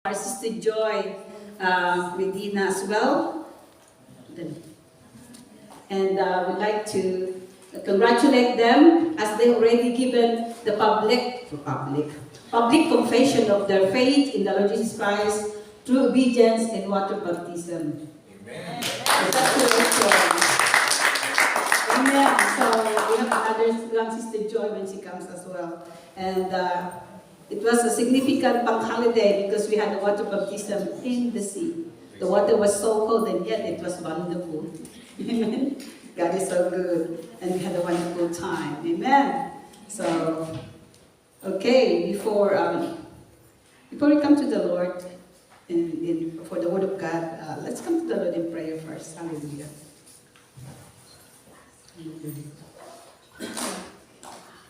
our Sister Joy Medina as well. And we'd like to congratulate them as they already given the public confession of their faith in the Lord Jesus Christ through obedience and water baptism. Amen. Amen. So we have another young Sister Joy when she comes as well. And it was a significant bank holiday because we had a water baptism in the sea. The water was so cold and yet it was wonderful. Amen. God is so good. And we had a wonderful time. Amen. So, okay, before we come to the Lord for the Word of God, let's come to the Lord in prayer first. Hallelujah.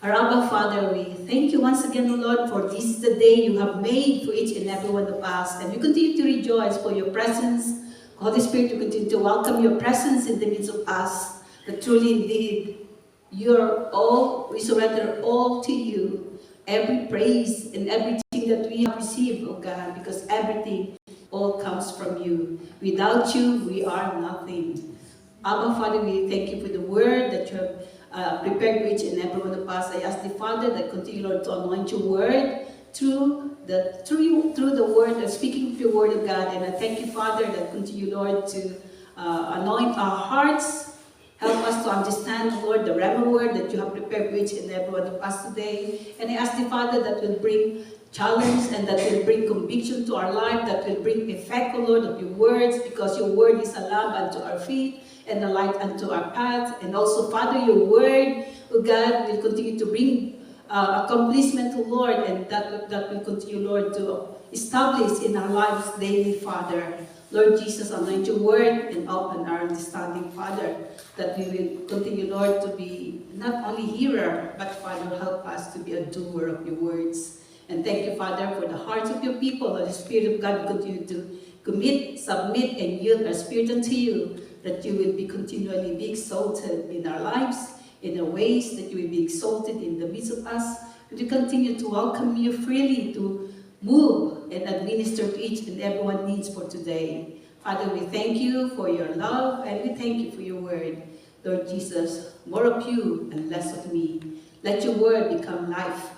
Our Abba Father, we thank you once again, O Lord, for this is the day you have made for each and every one of us. And we continue to rejoice for your presence. Holy Spirit, we continue to welcome your presence in the midst of us. That truly indeed, we surrender all to you. Every praise and everything that we have received, oh God, because everything all comes from you. Without you, we are nothing. Abba Father, we thank you for the word that you have prepared for each and every one of us. I ask the Father that continue, Lord, to anoint your word through the word, and speaking of your word of God. And I thank you, Father, that continue, Lord, to anoint our hearts. Help us to understand, Lord, the Rhema word that you have prepared for each and every one of us today. And I ask the Father that will bring challenge and that will bring conviction to our life, that will bring effect, O Lord, of your words, because your word is a lamp unto our feet and a light unto our path. And also, Father, your word, O God, will continue to bring accomplishment, O Lord, and that will continue, Lord, to establish in our lives daily, Father. Lord Jesus, anoint your word and open our understanding, Father, that we will continue, Lord, to be not only hearer, but, Father, help us to be a doer of your words. And thank you, Father, for the hearts of your people. That the Spirit of God will continue to commit, submit, and yield our spirit unto you, that you will be continually be exalted in our lives, in the ways that you will be exalted in the midst of us. And we continue to welcome you freely to move and administer to each and everyone's needs for today. Father, we thank you for your love and we thank you for your word. Lord Jesus, more of you and less of me. Let your word become life,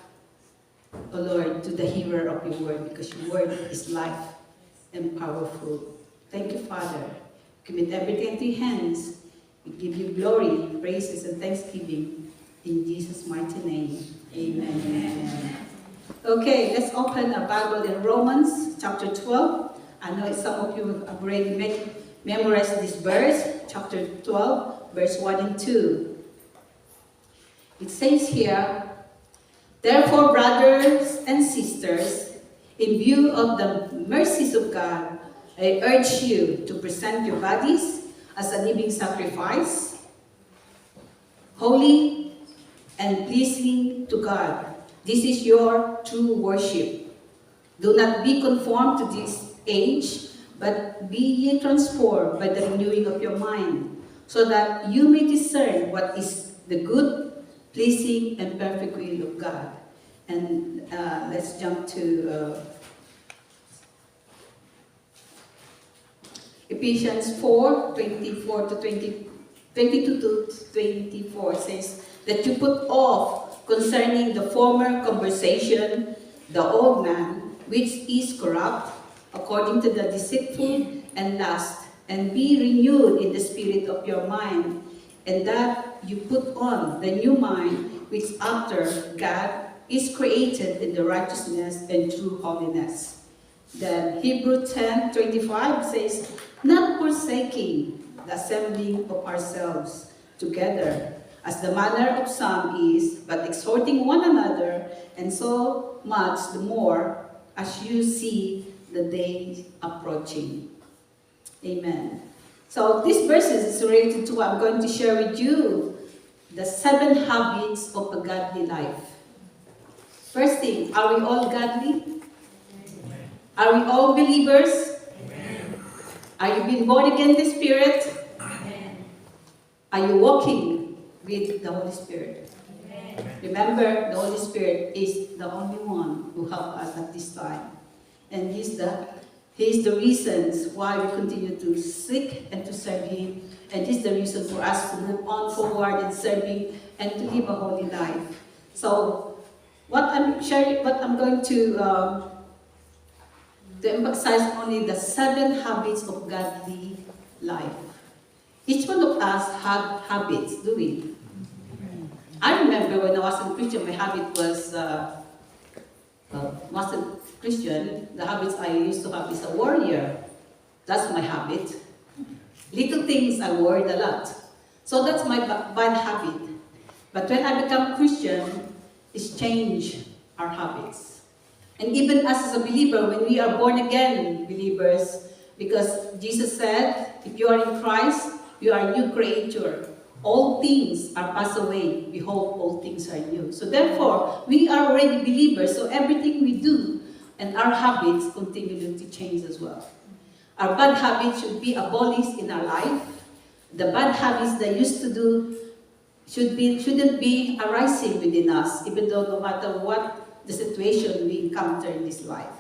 O Lord, to the hearer of your word, because your word is life and powerful. Thank you, Father. Commit everything into your hands. We give you glory, praises, and thanksgiving. In Jesus' mighty name, amen. Amen. Okay, let's open our Bible in Romans chapter 12. I know some of you have already memorized this verse, chapter 12, verse 1 and 2. It says here, "Therefore, brothers and sisters, in view of the mercies of God, I urge you to present your bodies as a living sacrifice, holy and pleasing to God. This is your true worship. Do not be conformed to this age, but be ye transformed by the renewing of your mind, so that you may discern what is the good, pleasing, and perfect will of God." And let's jump to Ephesians 4, 22 to 24 says that you put off concerning the former conversation the old man, which is corrupt, according to the deceitful and lust, and be renewed in the spirit of your mind, and that you put on the new mind, which after God is created in the righteousness and true holiness. Then Hebrews 10:25 says, "Not forsaking the assembling of ourselves together, as the manner of some is, but exhorting one another, and so much the more as you see the day approaching." Amen. So this verse is related to what I'm going to share with you, the 7 habits of a godly life. First thing, are we all godly? Amen. Are we all believers? Amen. Are you being born again in the Spirit? Amen. Are you walking with the Holy Spirit? Amen. Remember, the Holy Spirit is the only one who helps us at this time. And He's the reasons why we continue to seek and to serve Him. And He's the reason for us to move on forward in serving and to live a holy life. So, what I'm going to emphasize only the 7 habits of godly life. Each one of us have habits, do we? I remember when I was a Christian, my habit wasn't Christian. The habits I used to have is a warrior. That's my habit. Little things I worried a lot. So that's my bad habit. But when I become Christian, it's changed our habits. And even us as a believer, when we are born again believers, because Jesus said, if you are in Christ, you are a new creature. All things are passed away. Behold, all things are new. So therefore, we are already believers. So everything we do and our habits continue to change as well. Our bad habits should be abolished in our life. The bad habits that used to do shouldn't be arising within us, even though no matter what the situation we encounter in this life.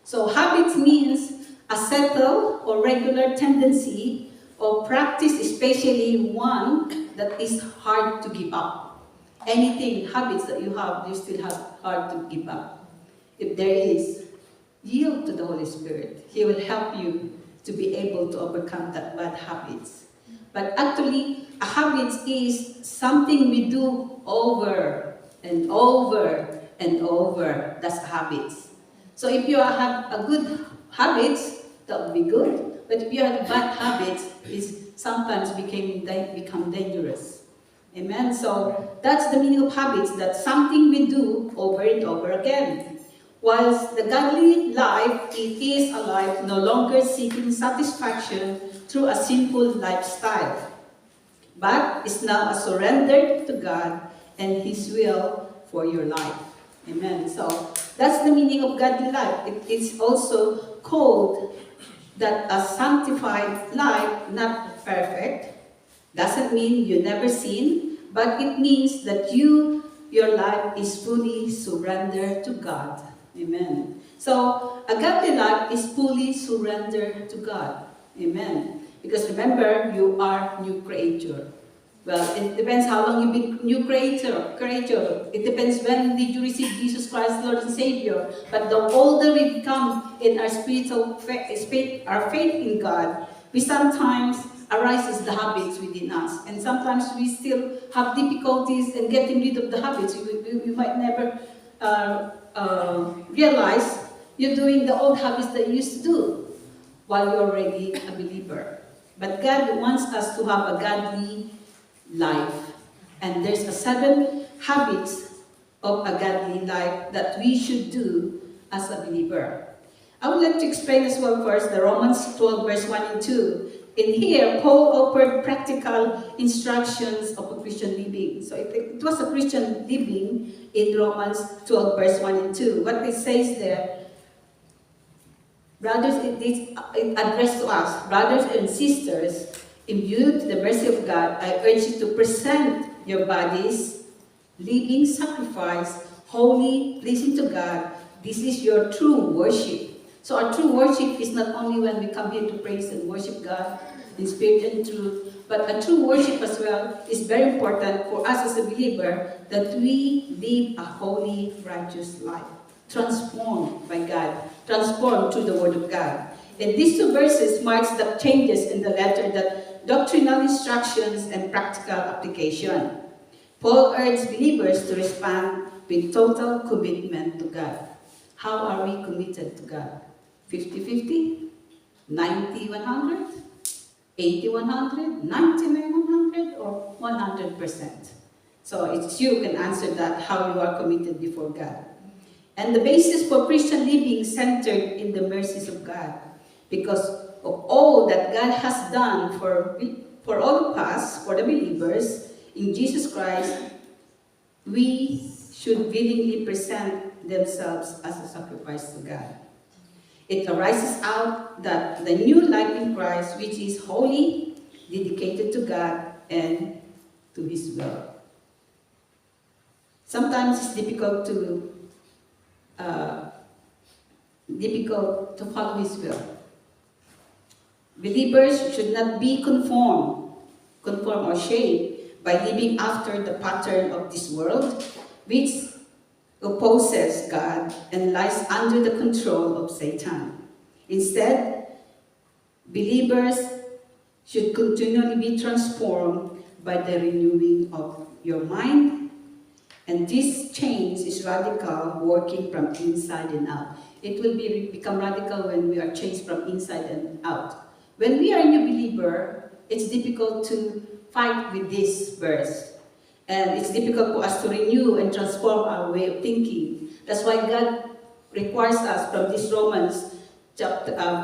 So habits means a settled or regular tendency or practice, especially one that is hard to give up. Anything, habits that you have, you still have hard to give up. If there is, yield to the Holy Spirit. He will help you to be able to overcome that bad habits. But actually, a habit is something we do over and over and over. That's habits. So if you have a good habits, that will be good. But if you have bad habits, it's sometimes become dangerous. Amen? So that's the meaning of habits. That's something we do over and over again. Whilst the godly life, it is a life no longer seeking satisfaction through a sinful lifestyle, but is now a surrender to God and His will for your life. Amen. So that's the meaning of godly life. It is also called that a sanctified life, not perfect, doesn't mean you never sin, but it means that your life is fully surrendered to God. Amen. So a godly life is fully surrendered to God. Amen. Because remember, you are new creature. Well, it depends how long you've been new creator. It depends when did you receive Jesus Christ, Lord and Savior. But the older we become in our our faith in God, we sometimes arises the habits within us. And sometimes we still have difficulties in getting rid of the habits. You might never realize you're doing the old habits that you used to do while you're already a believer. But God wants us to have a godly life. And there's 7 habits of a godly life that we should do as a believer. I would like to explain as well first the Romans 12 verse 1 and 2. In here, Paul offered practical instructions of a Christian living. So it was a Christian living in Romans 12 verse 1 and 2. What it says there, brothers, it addressed to us, brothers and sisters, imbued to the mercy of God, I urge you to present your bodies, living sacrifice, holy, pleasing to God. This is your true worship. So our true worship is not only when we come here to praise and worship God in spirit and truth, but a true worship as well is very important for us as a believer, that we live a holy, righteous life, transformed by God, transformed through the Word of God. And these 2 verses marks the changes in the letter, that doctrinal instructions and practical application. Paul urged believers to respond with total commitment to God. How are we committed to God? 50-50? 90-100? 80-100? 99-100? Or 100%? So it's you can answer that, how you are committed before God. And the basis for Christian living centered in the mercies of God. Because of all that God has done for all of us, for the believers, in Jesus Christ, we should willingly present themselves as a sacrifice to God. It arises out that the new life in Christ, which is holy, dedicated to God and to His will. Sometimes it's difficult to difficult to follow His will. Believers should not be conformed or shaped by living after the pattern of this world, which opposes God and lies under the control of Satan. Instead, believers should continually be transformed by the renewing of your mind, and this change is radical, working from inside and out. It will become radical when we are changed from inside and out. When we are a new believer, it's difficult to fight with this verse. And it's difficult for us to renew and transform our way of thinking. That's why God requires us from this Romans chapter 12,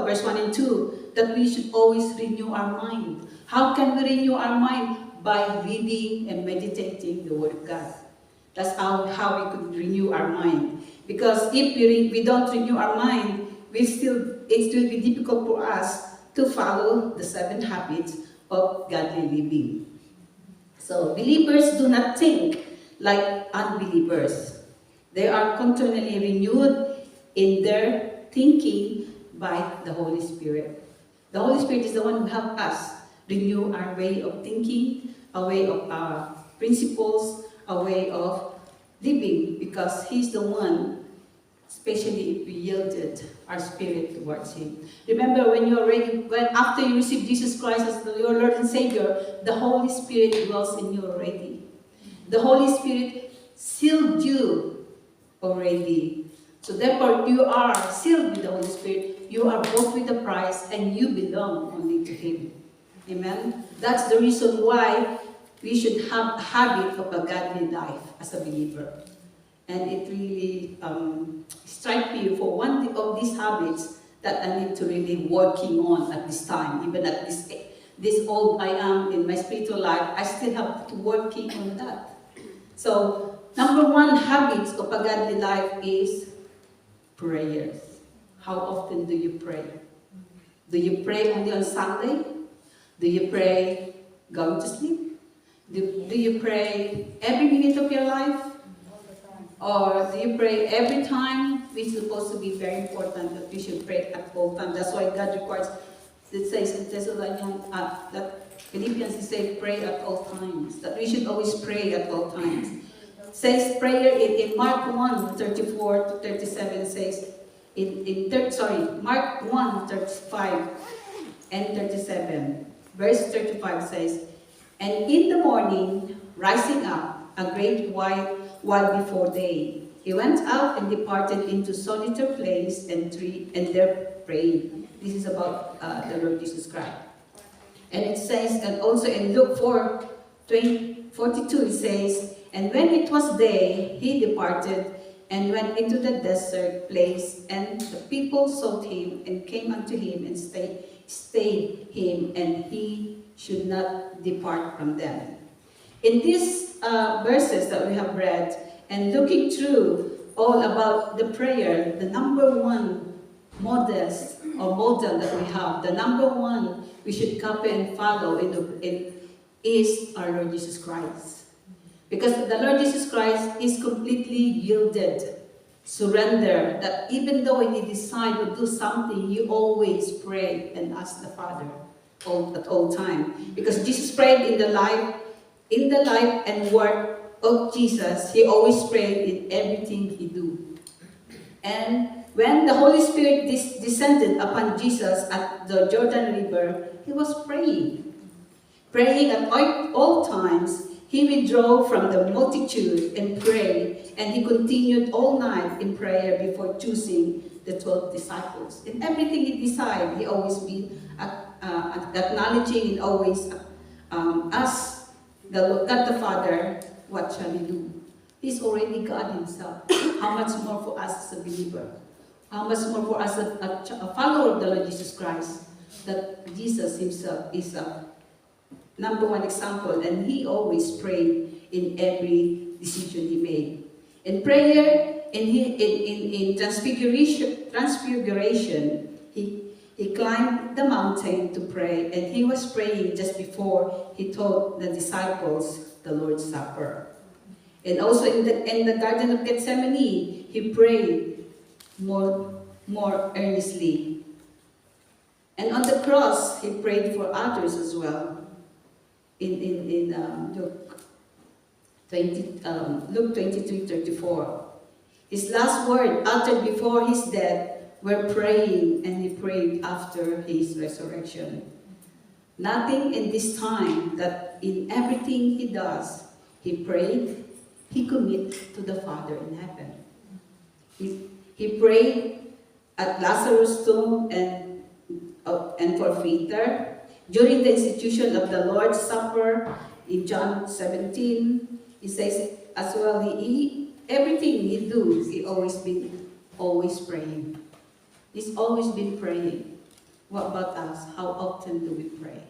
verse 1 and 2, that we should always renew our mind. How can we renew our mind? By reading and meditating the Word of God. That's how we could renew our mind. Because if we don't renew our mind, it will be difficult for us to follow the 7 habits of godly living. So believers do not think like unbelievers. They are continually renewed in their thinking by the Holy Spirit. The Holy Spirit is the one who helps us renew our way of thinking, a way of our principles, a way of living, because He's the one, especially if we yielded our spirit towards Him. Remember, after you receive Jesus Christ as your Lord and Savior, the Holy Spirit dwells in you already. The Holy Spirit sealed you already. So therefore, you are sealed with the Holy Spirit. You are bought with a price, and you belong only to Him. Amen? That's the reason why we should have a habit of a godly life as a believer. And it really strikes me for one of these habits that I need to really working on at this time. Even at this old I am in my spiritual life, I still have to working on that. So, number 1 habit of a godly life is prayers. How often do you pray? Do you pray only on Sunday? Do you pray going to sleep? Do you pray every minute of your life? Or do you pray every time? It's supposed to be very important that we should pray at all times. That's why God requires, it says in Thessalonians, that Philippians, it says pray at all times. That we should always pray at all times. It says prayer in Mark 1, 34 to 37 says, Mark 1, 35 and 37. Verse 35 says, and in the morning, rising up, a great while before day, he went out and departed into solitary place and there prayed. This is about the Lord Jesus Christ. And it says, and also in Luke 4:42, it says, and when it was day, he departed and went into the desert place, and the people sought him and came unto him and stayed him, and he should not depart from them. In these verses that we have read, and looking through all about the prayer, the number 1 model that we have, the number 1 we should copy and follow is our Lord Jesus Christ. Because the Lord Jesus Christ is completely yielded, surrender, that even though when He decides to do something, He always pray and ask the Father at all time. Because Jesus prayed in the life and work of Jesus, He always prayed in everything He do. And when the Holy Spirit descended upon Jesus at the Jordan River, He was praying. Praying at all times. He withdrew from the multitude and prayed, and He continued all night in prayer before choosing the 12 disciples. In everything He decided, He always be acknowledging and always ask God the Father, what shall we do? He's already God Himself. How much more for us as a believer? How much more for us a follower of the Lord Jesus Christ? That Jesus Himself is a number 1 example, and He always prayed in every decision He made. In prayer, in transfiguration, He climbed the mountain to pray, and He was praying just before He taught the disciples the Lord's Supper. And also in the Garden of Gethsemane, He prayed more earnestly. And on the cross, he prayed for others as well. In Luke 23:34. His last word uttered before his death were praying, and he prayed after his resurrection. Nothing in this time that in everything he does, he prayed, he committed to the Father in heaven. He prayed at Lazarus' tomb and for Peter. During the institution of the Lord's Supper in John 17, he says as well, everything he do, he always praying. He's always been praying. What about us? How often do we pray?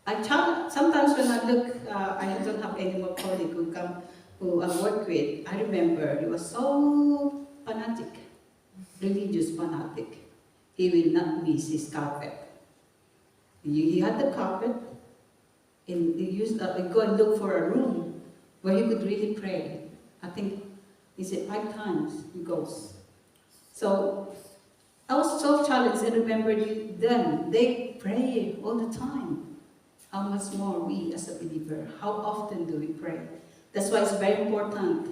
Sometimes when I look, I don't have any more colleague who I work with. I remember he was so fanatic, religious fanatic. He will not miss his carpet. He had the carpet, and he used go and look for a room where he could really pray. I think he said 5 times he goes. So I was so challenged. I remember them. They pray all the time. How much more we as a believer? How often do we pray? That's why it's very important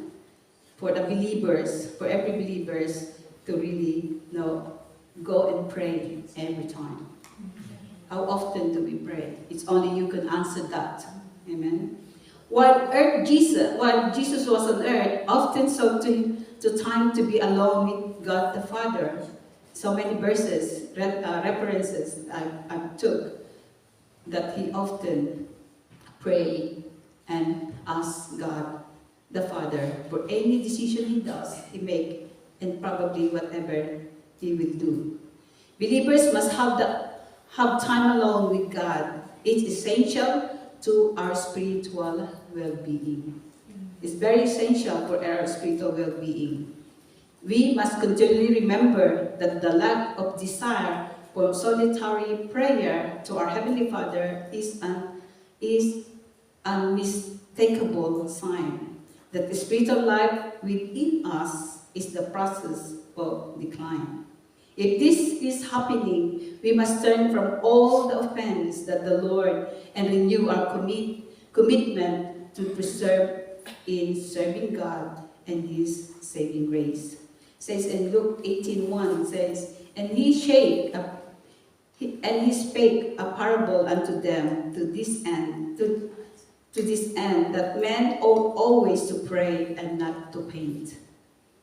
for the believers, for every believers, to really go and pray every time. How often do we pray? It's only you can answer that. Amen. While Jesus was on earth, often sought to time to be alone with God the Father. So many verses, references I took, that he often prayed and asked God the Father for any decision he does, he make, and probably whatever he will do. Believers must have time alone with God. It's essential to our spiritual well-being. It's very essential for our spiritual well-being. We must continually remember that the lack of desire for solitary prayer to our Heavenly Father is unmistakable sign that the spiritual life within us is the process of decline. If this is happening, we must turn from all the offense that the Lord and renew our commitment to preserve in serving God and His saving grace. It says in Luke 18:1, says, and he spake a parable unto them to this end, that men ought always to pray and not to faint.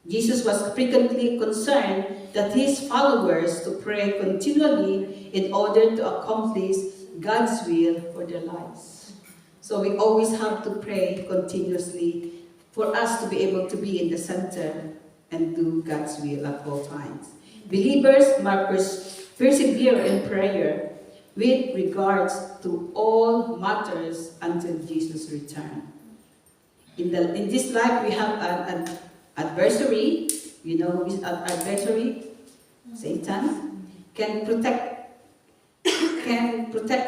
Jesus was frequently concerned that his followers to pray continually in order to accomplish God's will for their lives. So we always have to pray continuously for us to be able to be in the center and do God's will at all times. Believers must persevere in prayer with regards to all matters until Jesus' return. In this life, we have an adversary. You know who is an adversary? Satan can protect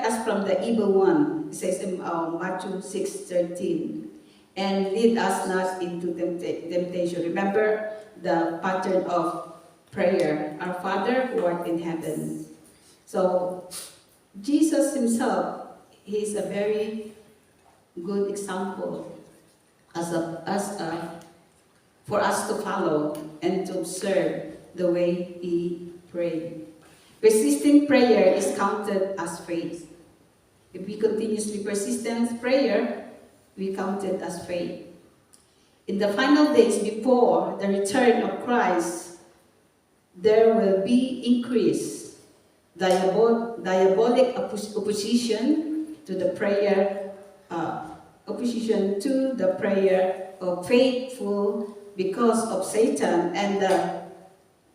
us from the evil one. It says in Matthew 6:13, and lead us not into temptation. Remember the pattern of prayer. Our Father who art in heaven. So Jesus himself, he is a very good example for us to follow and to observe the way he prayed. Persistent prayer is counted as faith. If we continuously persistent prayer, we count it as faith. In the final days before the return of Christ, there will be increased diabolic opposition to the prayer of faithful, because of Satan and the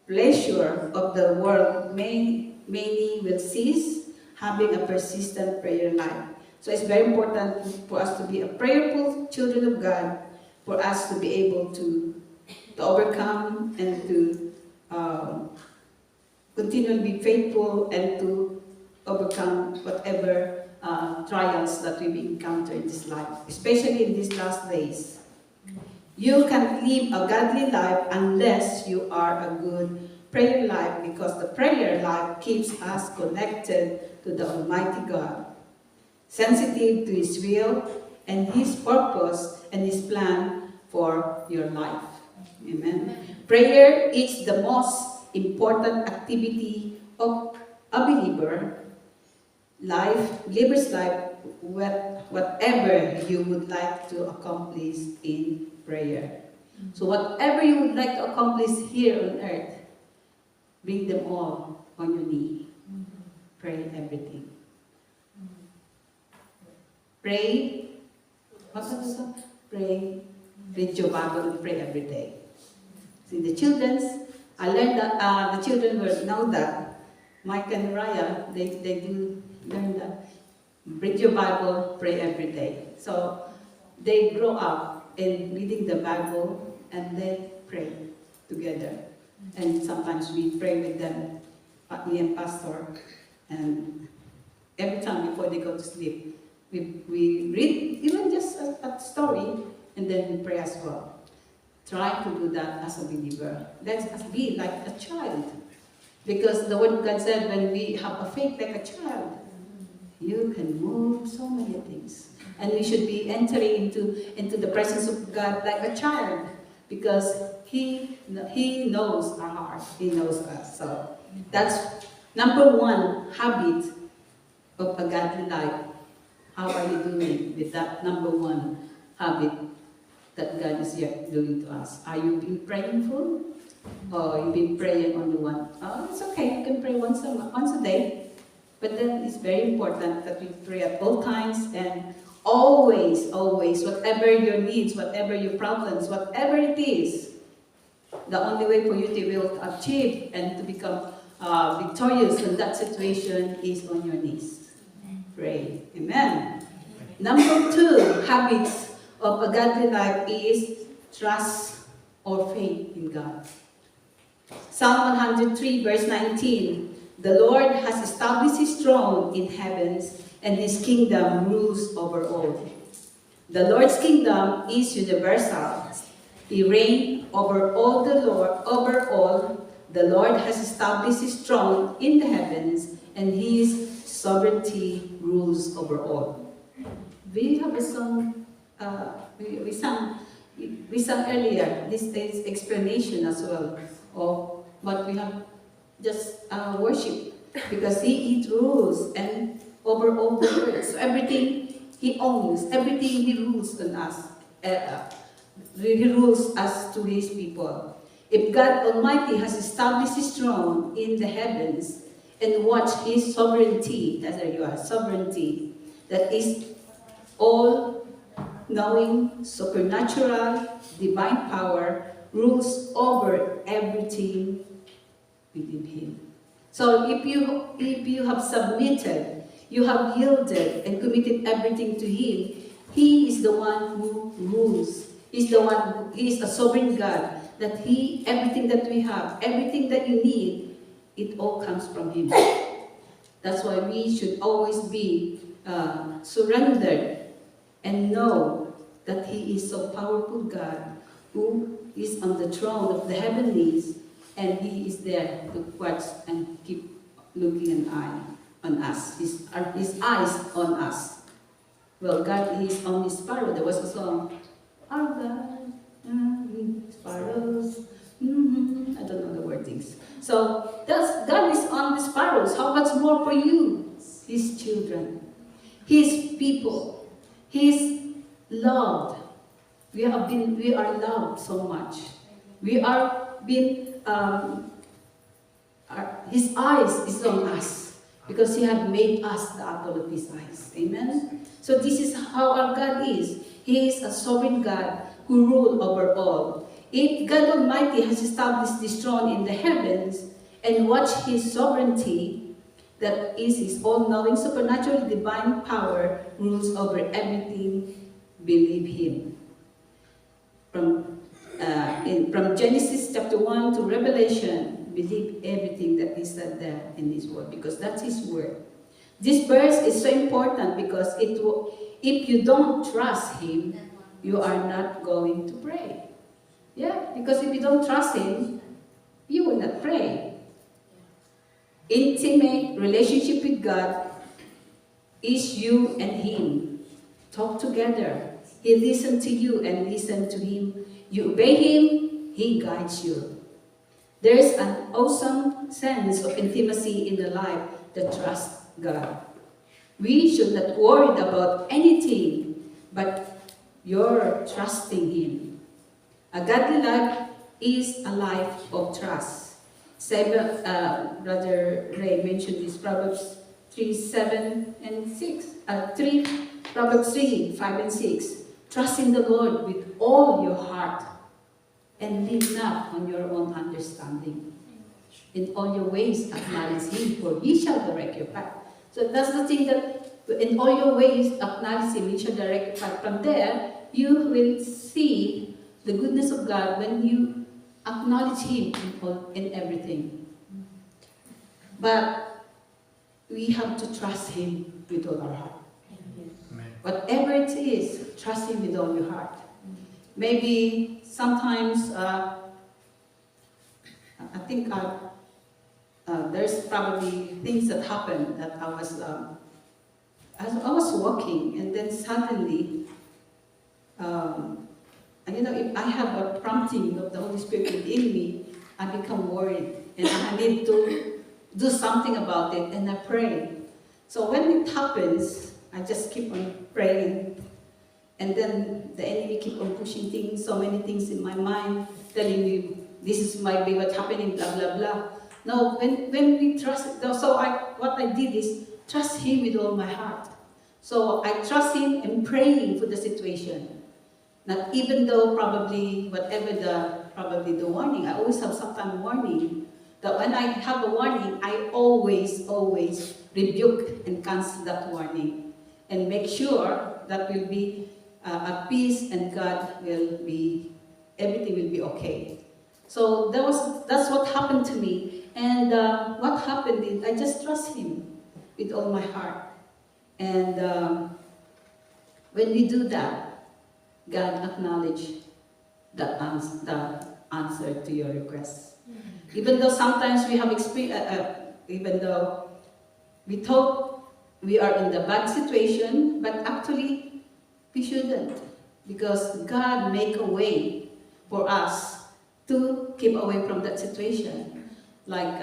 pleasure of the world. Many will cease having a persistent prayer life. So it's very important for us to be a prayerful children of God, for us to be able to overcome and to continually be faithful and to overcome whatever trials that we encounter in this life, especially in these last days. You can't live a godly life unless you are a good prayer life, because the prayer life keeps us connected to the Almighty God, sensitive to His will and His purpose and His plan for your life. Amen. Prayer is the most important activity of a believer's life, whatever you would like to accomplish in prayer. So whatever you would like to accomplish here on earth, bring them all on your knee. Pray everything. Pray. Pray. Read your Bible and pray every day. See, I learned that the children will know that. Mike and Raya, they do learn that. Read your Bible, pray every day. So they grow up in reading the Bible and they pray together. And sometimes we pray with them, me and Pastor, and every time before they go to sleep, we read even just a story, and then we pray as well. Try to do that as a believer. Let us be like a child. Because the Word of God said, when we have a faith like a child, you can move so many things. And we should be entering into the presence of God like a child, because He knows our heart. He knows us. So that's number one habit of a godly life. How are you doing with that number one habit that God is yet doing to us? Are you being prayerful? Or you been praying only one? Oh, it's okay, you can pray once a day. But then it's very important that we pray at all times and always, whatever your needs, whatever your problems, whatever it is, the only way for you to be able to achieve and to become victorious in that situation is on your knees. Pray. Amen. Number two habits of a godly life is trust or faith in God. Psalm 103 verse 19, the Lord has established His throne in heavens, and His kingdom rules over all. The Lord's kingdom is universal. He reigns over all. The Lord has established His throne in the heavens, and His sovereignty rules over all. We have a song, we sang earlier, this is explanation as well of what we have just worship, because He rules and over all the earth. So everything He owns, everything He rules on us. He rules us to His people. If God Almighty has established His throne in the heavens and watch His sovereignty, there you are, sovereignty, that is all-knowing, supernatural, divine power, rules over everything within Him. So if you have submitted, you have yielded and committed everything to Him, He is the one who rules. He is a sovereign God, that everything that we have, everything that you need, it all comes from Him. That's why we should always be surrendered and know that He is a powerful God who is on the throne of the heavenlies, and He is there to watch and keep looking an eye on us, His eyes on us. Well, God is on His sparrow. There was a song, our God, sparrows. I don't know the wordings. So God is on the sparrows. How much more for you, His children, His people? He's loved. We are loved so much. We are being, His eyes is on us, because He had made us the apple of His eyes. Amen? So this is how our God is. He is a sovereign God who rules over all. If God Almighty has established His throne in the heavens and watch His sovereignty, that is His all-knowing, supernatural, divine power, rules over everything, believe Him. From Genesis chapter 1 to Revelation, believe everything that is said there in His word, because that's His word. This verse is so important because if you don't trust Him, you are not going to pray. Yeah, because if you don't trust Him, you will not pray. Intimate relationship with God is you and Him. Talk together. He listens to you and listen to Him. You obey Him, He guides you. There is an awesome sense of intimacy in the life that trusts God. We should not worry about anything, but you're trusting Him. A godly life is a life of trust. Brother Ray mentioned this, Proverbs 3, 7 and 6. Proverbs 3, 5 and 6. Trust in the Lord with all your heart and lean not on your own understanding. In all your ways acknowledge Him, for He shall direct your path. So that's the thing, that in all your ways acknowledge Him, He shall direct your path. From there, you will see the goodness of God when you acknowledge Him in everything. But we have to trust Him with all our heart. Amen. Whatever it is, trust Him with all your heart. Maybe sometimes, I think there's probably things that happen that I was walking, and then suddenly, if I have a prompting of the Holy Spirit within me, I become worried, and I need to do something about it, and I pray. So when it happens, I just keep on praying, and then the enemy keep on pushing things, so many things in my mind, telling me this might be what's happening, blah blah blah. No, when we trust, so what I did is trust Him with all my heart. So I trust Him and praying for the situation. Not even though probably whatever the warning, I always have some kind of warning. That when I have a warning, I always rebuke and cancel that warning, and make sure that will be at peace, and everything will be okay. So that's what happened to me, and what happened is I just trust Him with all my heart, and when we do that, God acknowledge the answer to your request. Mm-hmm. Even though sometimes we have even though we thought we are in the bad situation, but actually we shouldn't, because God make a way for us to keep away from that situation. Like,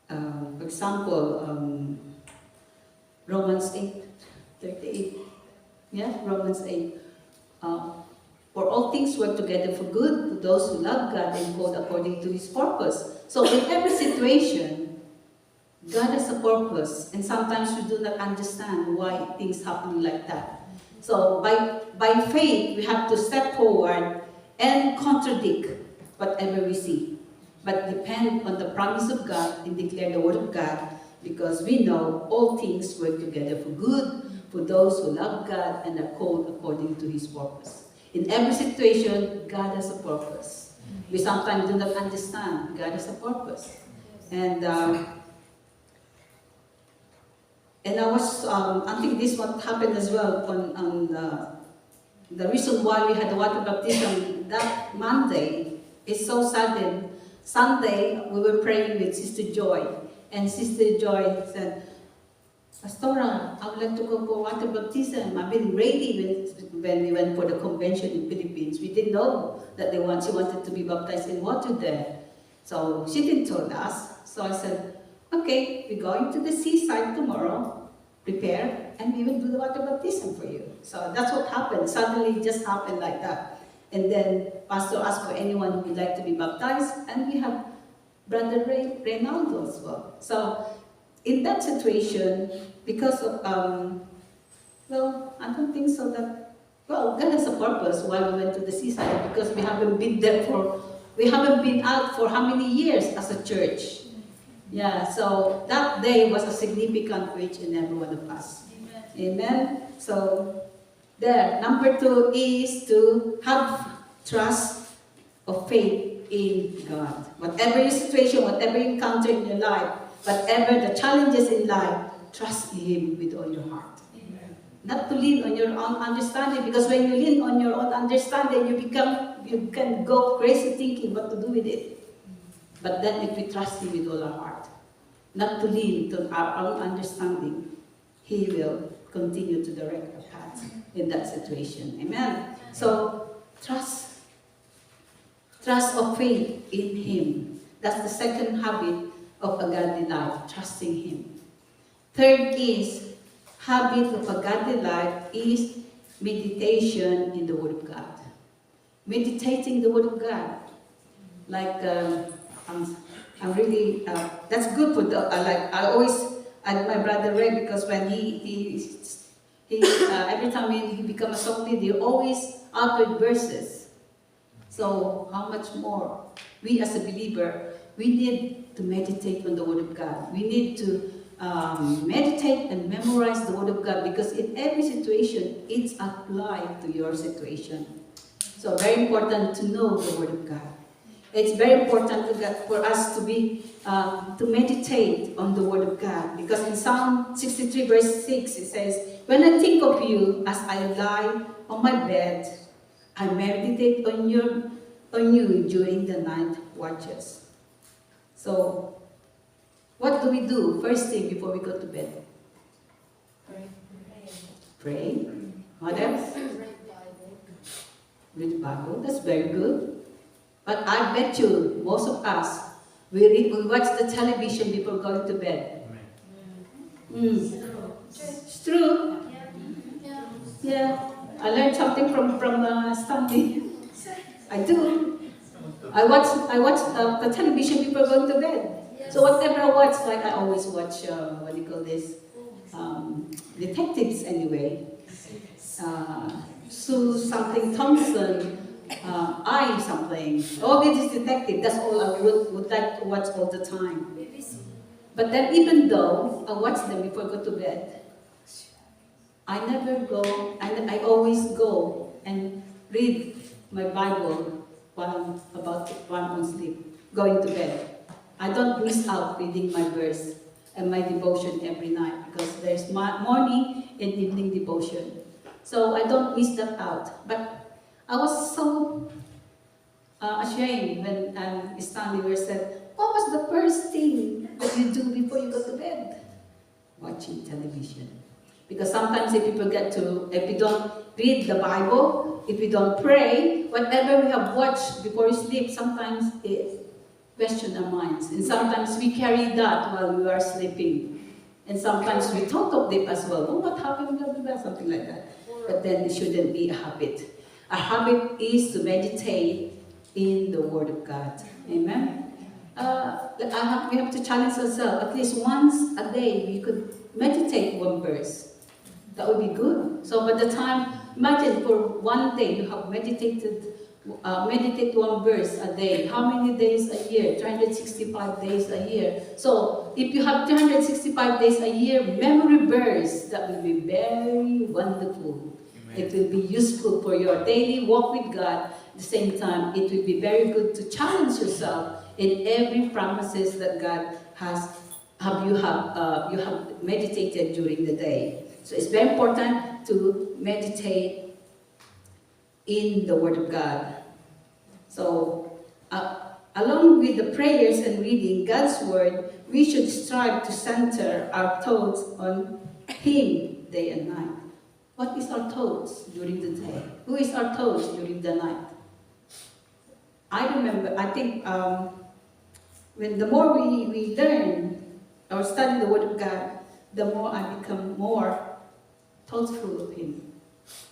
for example, Romans 8:38. Yeah, Romans 8. For all things work together for good to those who love God and called according to His purpose. So in every situation, God has a purpose, and sometimes we do not understand why things happen like that. So by faith, we have to step forward and contradict whatever we see, but depend on the promise of God and declare the word of God, because we know all things work together for good for those who love God and are called according to His purpose. In every situation, God has a purpose. We sometimes do not understand. God has a purpose. And I think this what happened as well on the reason why we had the water baptism that Monday is so sudden. Sunday, we were praying with Sister Joy, and Sister Joy said, Pastora, I would like to go for water baptism. I've been ready when we went for the convention in Philippines. We didn't know that she wanted to be baptized in water there. So she didn't tell us. So I said, okay, we're going to the seaside tomorrow. Prepare, and we will do the water baptism for you. So that's what happened. Suddenly it just happened like that. And then Pastor asked for anyone who would like to be baptized, and we have Brother Reynaldo as well. So in that situation, because of, I don't think so that, God has a purpose why we went to the seaside, because we haven't been out for how many years as a church. Yeah, so that day was a significant for each and every one of us. Amen. Amen. So there, number 2 is to have trust or faith in God. Whatever your situation, whatever you encounter in your life, whatever the challenges in life, trust Him with all your heart. Amen. Not to lean on your own understanding, because when you lean on your own understanding, you can go crazy thinking what to do with it. But then if we trust Him with all our heart, not to lean to our own understanding, He will continue to direct our path in that situation. Amen. So trust or faith in Him. That's the second habit of a godly life, trusting Him. Third is, habit of a godly life is meditation in the Word of God. Meditating the Word of God. Like, I'm really, that's good for the, like, I always, my brother Ray, because when he every time he becomes a song leader, he always uttered verses. So, how much more? We as a believer, we need to meditate on the Word of God. We need to meditate and memorize the Word of God, because in every situation, it's applied to your situation. So, very important to know the Word of God. It's very important for us to meditate on the Word of God, because in Psalm 63 verse 6 it says, "When I think of you as I lie on my bed, I meditate on you during the night watches." So, what do we do first thing before we go to bed? Pray. What else? Read the Bible. That's very good. But I bet you, most of us, we watch the television before going to bed. It's true. Yeah. I learned something from Stanley. I do. I watch the television before going to bed. So whatever I watch, like I always watch, what do you call this? Detectives anyway. Sue something Thompson. I something. All this is detective. That's all I would like to watch all the time. But then even though I watch them before I go to bed, I never go, and I always go and read my Bible while I'm on sleep, going to bed. I don't miss out reading my verse and my devotion every night, because there's morning and evening devotion. So I don't miss that out. But I was so ashamed when Stanley said, "What was the first thing that you do before you go to bed?" Watching television. Because sometimes if we don't read the Bible, if we don't pray, whatever we have watched before we sleep, sometimes it questions our minds. And sometimes we carry that while we are sleeping. And sometimes we thought of it as well. "Oh, what happened?" Blah, blah, blah, something like that. But then it shouldn't be a habit. A habit is to meditate in the Word of God. Amen? We have to challenge ourselves. At least once a day, we could meditate one verse. That would be good. So by the time, imagine for one day, you have meditate one verse a day. How many days a year? 365 days a year. So if you have 365 days a year, memory verse, that will be very wonderful. It will be useful for your daily walk with God. At the same time, it will be very good to challenge yourself in every promises that God you have meditated during the day. So it's very important to meditate in the Word of God. So, along with the prayers and reading God's Word, we should strive to center our thoughts on Him day and night. What is our thoughts during the day? Who is our thoughts during the night? I think when the more we learn or study the Word of God, the more I become more thoughtful of Him.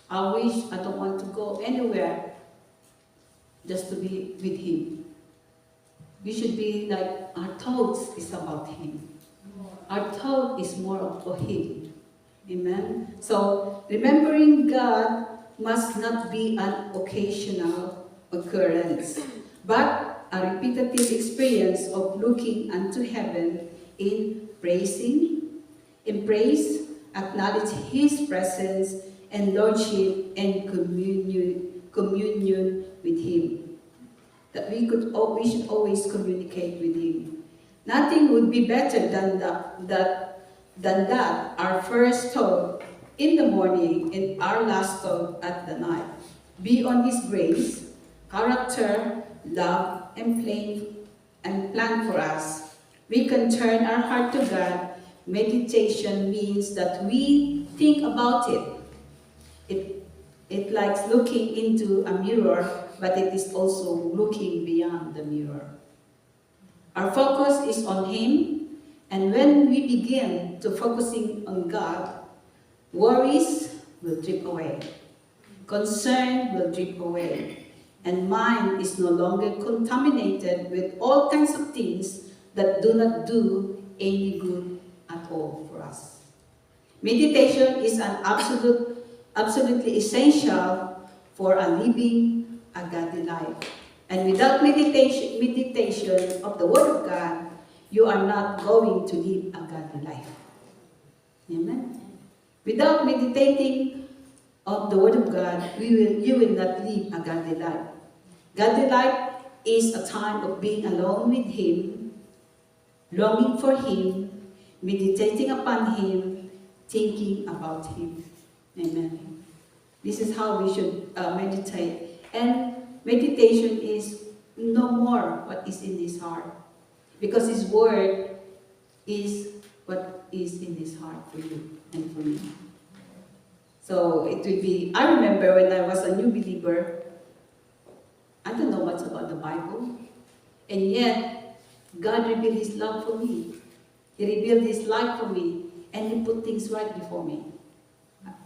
I wish I don't want to go anywhere just to be with Him. We should be like, our thoughts is about Him. Our thought is more of Him. Amen? So, remembering God must not be an occasional occurrence, but a repetitive experience of looking unto heaven in praise, acknowledge His presence and Lordship and communion with Him. That we should always communicate with Him. Nothing would be better than that. Our first thought in the morning and our last stop at the night. Be on His grace, character, love, and plan for us. We can turn our heart to God. Meditation means that we think about it. It likes looking into a mirror, but it is also looking beyond the mirror. Our focus is on Him, and when we begin to focusing on God, worries will drip away, concern will drip away, and mind is no longer contaminated with all kinds of things that do not do any good at all for us. Meditation is an absolutely essential for a living a godly life. And without meditation of the Word of God, you are not going to live a godly life. Amen? Without meditating of the Word of God, you will not live a godly life. Godly life is a time of being alone with Him, longing for Him, meditating upon Him, thinking about Him. Amen. This is how we should meditate. And meditation is no more what is in His heart. Because His Word is what is in His heart for you and for me. So it will be, I remember when I was a new believer, I don't know much about the Bible. And yet, God revealed His love for me. He revealed His life for me. And He put things right before me.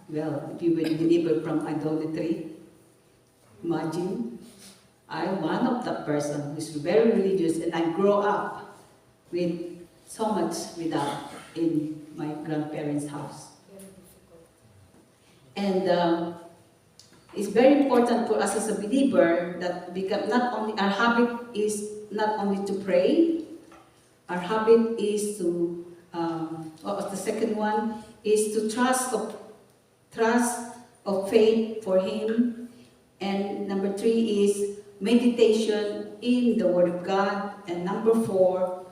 Well, if you were a believer from idolatry, imagine, I'm one of the person who's very religious, and I grow up with so much without in my grandparents' house. And it's very important for us as a believer that not only our habit is not only to pray, our habit is to what was the second one? Is to trust of faith for Him. And number 3 is meditation in the Word of God. And number 4,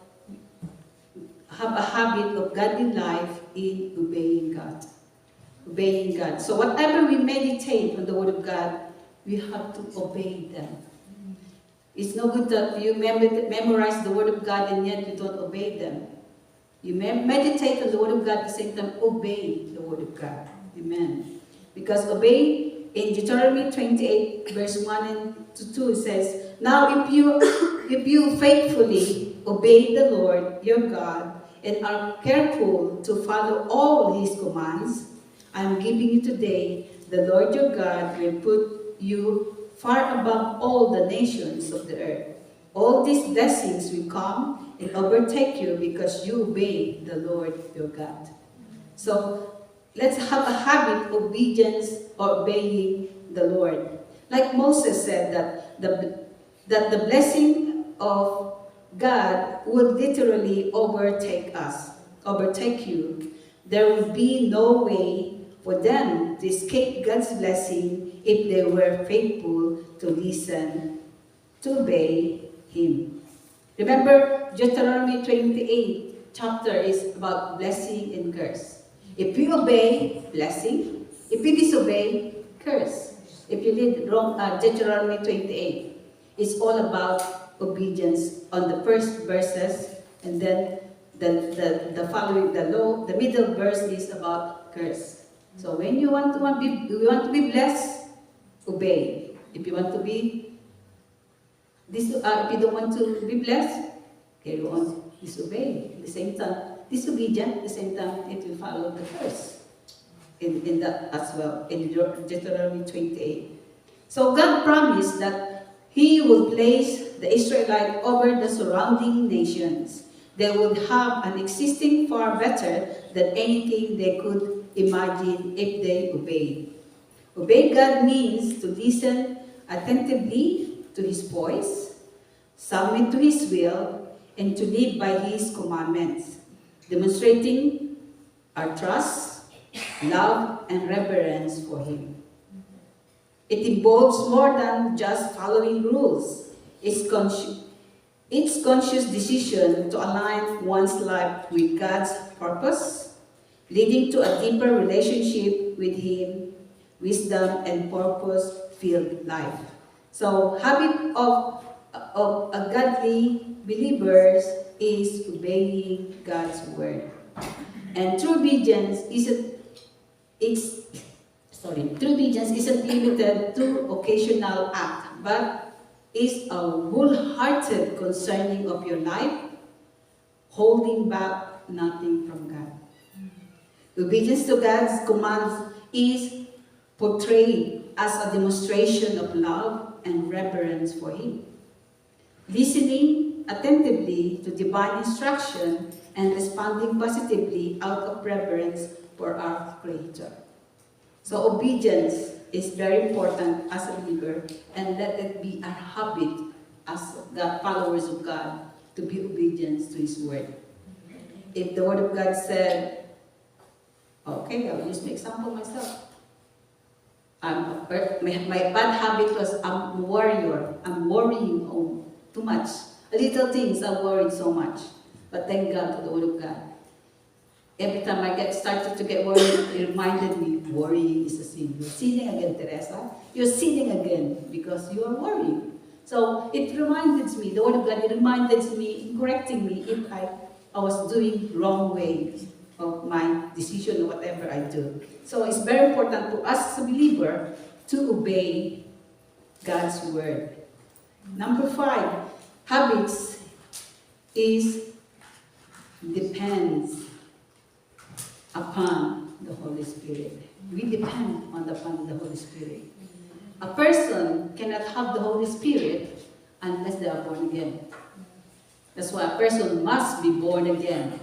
have a habit of godly life in obeying God. Obeying God. So whatever we meditate on the Word of God, we have to obey them. It's no good that you memorize the Word of God and yet you don't obey them. You meditate on the Word of God at the same time, obey the Word of God. Amen. Because obey, in Deuteronomy 28, verse 1 and 2 says, now if you faithfully obey the Lord your God and are careful to follow all His commands, I am giving you today, the Lord your God will put you far above all the nations of the earth. All these blessings will come and overtake you because you obey the Lord your God. So let's have a habit of obedience or obeying the Lord. Like Moses said that the blessing of God would literally overtake us, overtake you. There would be no way for them to escape God's blessing if they were faithful to listen, to obey Him. Remember, Deuteronomy 28 chapter is about blessing and curse. If you obey, blessing. If you disobey, curse. If you read Deuteronomy 28, it's all about obedience on the first verses, and then the following, the middle verse is about curse. So when you want to be blessed, obey. If you want to be if you don't want to be blessed, carry on, disobey. At the same time, disobedient, at the same time, it will follow the curse. In that as well, in Deuteronomy 28. So God promised that He will place the Israelites over the surrounding nations. They would have an existing far better than anything they could imagine if they obeyed. Obey God means to listen attentively to His voice, submit to His will, and to live by His commandments, demonstrating our trust, love, and reverence for Him. It involves more than just following rules. It's conscious decision to align one's life with God's purpose, leading to a deeper relationship with Him, wisdom, and purpose-filled life. So, habit of a godly believers is obeying God's word. And true obedience true obedience isn't limited to occasional act, but is a wholehearted concerning of your life, holding back nothing from God. Obedience to God's commands is portrayed as a demonstration of love and reverence for Him. Listening attentively to divine instruction and responding positively out of reverence for our Creator. So obedience is very important as a believer, and let it be our habit as the followers of God to be obedient to His word. If the word of God said, okay, I'll use my example myself. My bad habit was I'm a warrior. I'm worrying too much. Little things I worried so much. But thank God for the word of God. Every time I started to get worried, it reminded me, worrying is a sin. You're sinning again, Teresa. You're sinning again because you are worrying. So it reminded me, the word of God, it reminded me, correcting me if I was doing wrong way of my decision or whatever I do. So it's very important to us as a believer to obey God's word. Number 5, habits depends upon the Holy Spirit. We depend upon the Holy Spirit. A person cannot have the Holy Spirit unless they are born again. That's why a person must be born again.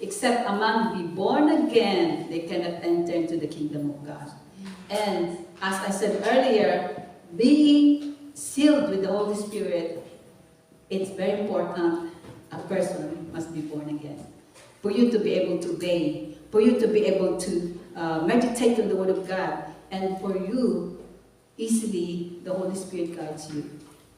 Except a man be born again, they cannot enter into the kingdom of God. And as I said earlier, being sealed with the Holy Spirit, it's very important. A person must be born again. For you to be able to obey, for you to be able to meditate on the Word of God, and for you, easily, the Holy Spirit guides you.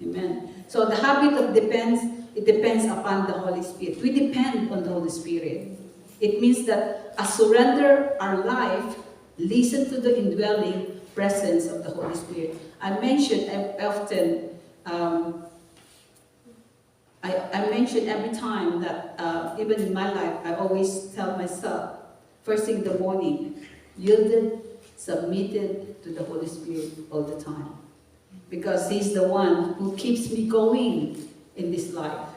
Amen. So the habit depends upon the Holy Spirit. We depend on the Holy Spirit. It means that I surrender our life, listen to the indwelling presence of the Holy Spirit. I mention often, I mention every time that even in my life, I always tell myself, first thing in the morning, yielded, submitted to the Holy Spirit all the time. Because He's the one who keeps me going in this life.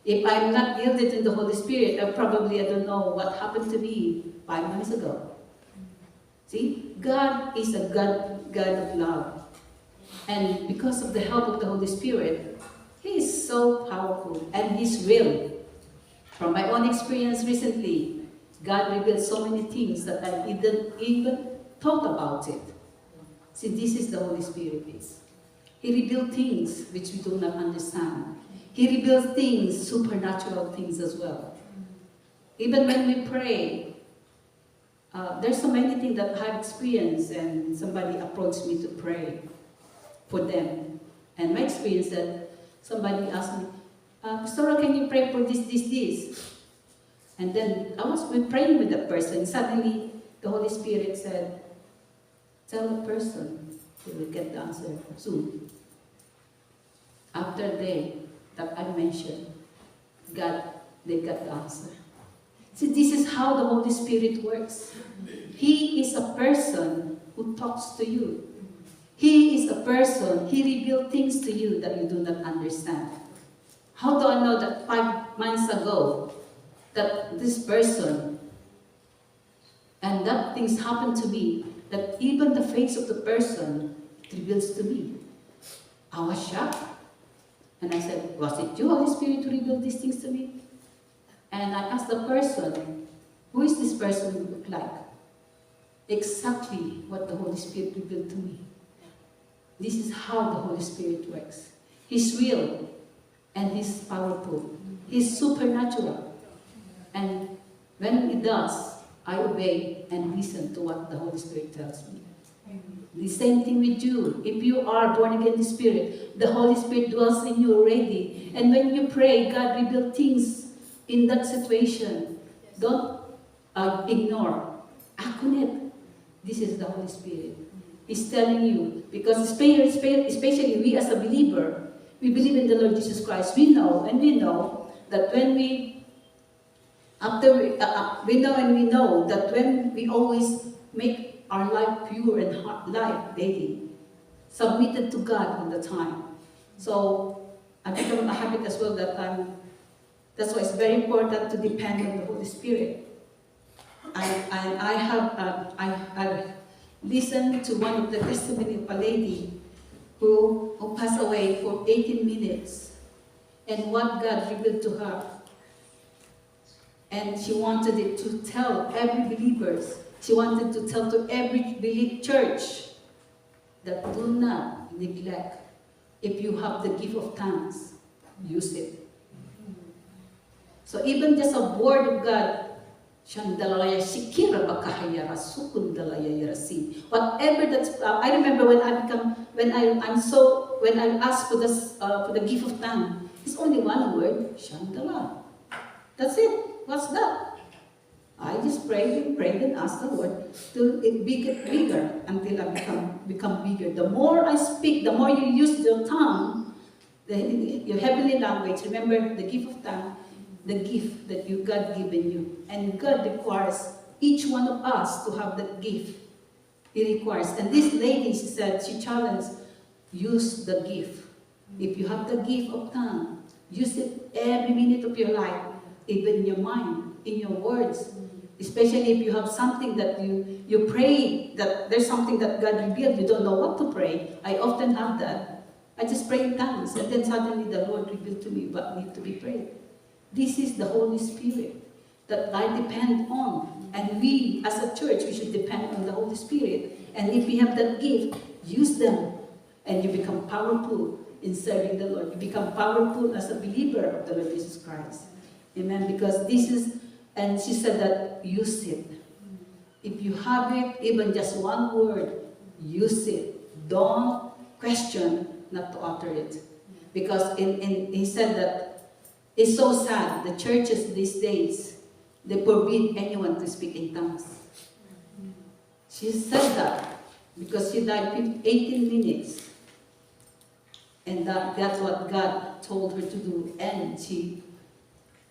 If I'm not yielded in the Holy Spirit, I don't know what happened to me 5 months ago. See, God is a God of love. And because of the help of the Holy Spirit, He is so powerful and He's real. From my own experience recently, God revealed so many things that I didn't even thought about it. See, this is the Holy Spirit. He revealed things which we do not understand. He reveals things, supernatural things as well. Even when we pray, there's so many things that I've experienced, and somebody approached me to pray for them. And my experience that somebody asked me, Pastora, can you pray for this? And then I was praying with that person. Suddenly, the Holy Spirit said, tell the person they will get the answer soon. After the day that I mentioned, they got the answer. See, this is how the Holy Spirit works. He is a person who talks to you. He is a person, He reveals things to you that you do not understand. How do I know that 5 months ago, that this person, and that things happened to me, that even the face of the person reveals to me? I was shocked. And I said, was it you, Holy Spirit, who revealed these things to me? And I asked the person, who is this person look like? Exactly what the Holy Spirit revealed to me. This is how the Holy Spirit works. He's real and He's powerful. He's supernatural. And when He does, I obey and listen to what the Holy Spirit tells me. The same thing with you. If you are born again in the Spirit, the Holy Spirit dwells in you already. And when you pray, God reveals things in that situation. Don't ignore. act on it. This is the Holy Spirit. He's telling you, because especially we as a believer, we believe in the Lord Jesus Christ. We know that when we know that when we always make our life pure and life daily, submitted to God all the time. So I become a habit as well that that's why it's very important to depend on the Holy Spirit. I listened to one of the testimony of a lady who passed away for 18 minutes, and what God revealed to her. And she wanted it to tell every believers. She wanted to tell to every church that do not neglect. If you have the gift of tongues, use it. So even just a word of God, whatever that's. I remember when I asked for the gift of tongue, it's only one word, Shandala. That's it. What's that? I just prayed and asked the Lord to it get bigger until I become bigger. The more I speak, the more you use your tongue, your heavenly language. Remember the gift of tongue, the gift that God given you, and God requires each one of us to have that gift. He requires. And this lady, she said, she challenged, use the gift. If you have the gift of tongue, use it every minute of your life, even in your mind, in your words. Especially if you have something that you pray, that there's something that God revealed, you don't know what to pray. I often have that. I just pray in tongues, and then suddenly the Lord revealed to me what needs to be prayed. This is the Holy Spirit that I depend on. And we, as a church, we should depend on the Holy Spirit. And if we have that gift, use them. And you become powerful in serving the Lord. You become powerful as a believer of the Lord Jesus Christ. Amen. Because this is, and she said that, use it. If you have it, even just one word, use it. Don't question not to utter it. Because he said that, it's so sad, the churches these days, they forbid anyone to speak in tongues. She said that because she died 18 minutes. And that's what God told her to do. And she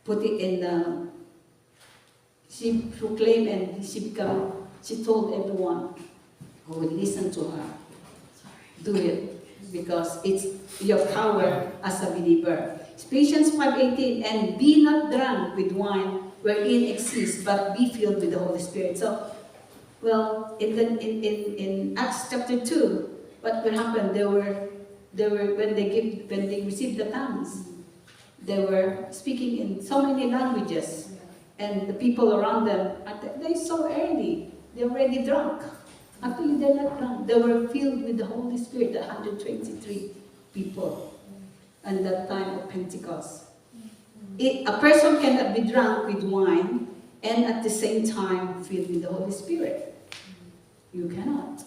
put it in, she proclaimed and she told everyone who would listen to her, do it, because it's your power as a believer. Ephesians 5:18, and be not drunk with wine wherein excess, but be filled with the Holy Spirit. So, well, in Acts chapter 2, what will happen? They were when they received the tongues, they were speaking in so many languages, and the people around them, they're so early, they're already drunk. Actually, they're not drunk. They were filled with the Holy Spirit, 123 people. And that time of Pentecost. A person cannot be drunk with wine and at the same time filled with the Holy Spirit. You cannot.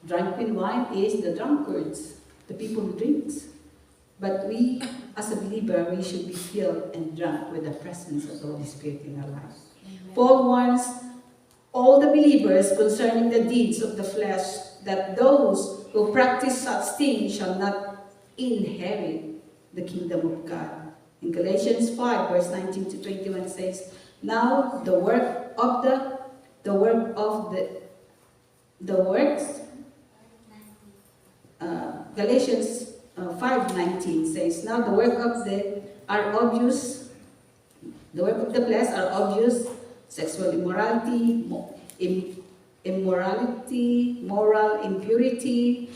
Drunk with wine is the drunkards, the people who drinks. But we, as a believer, we should be filled and drunk with the presence of the Holy Spirit in our lives. Paul warns all the believers concerning the deeds of the flesh, that those who practice such things shall not inherit the kingdom of God. In Galatians 5, verse 19 to 21 says, now the works, Galatians 5:19 says, now the work of the flesh are obvious: sexual immorality, moral impurity,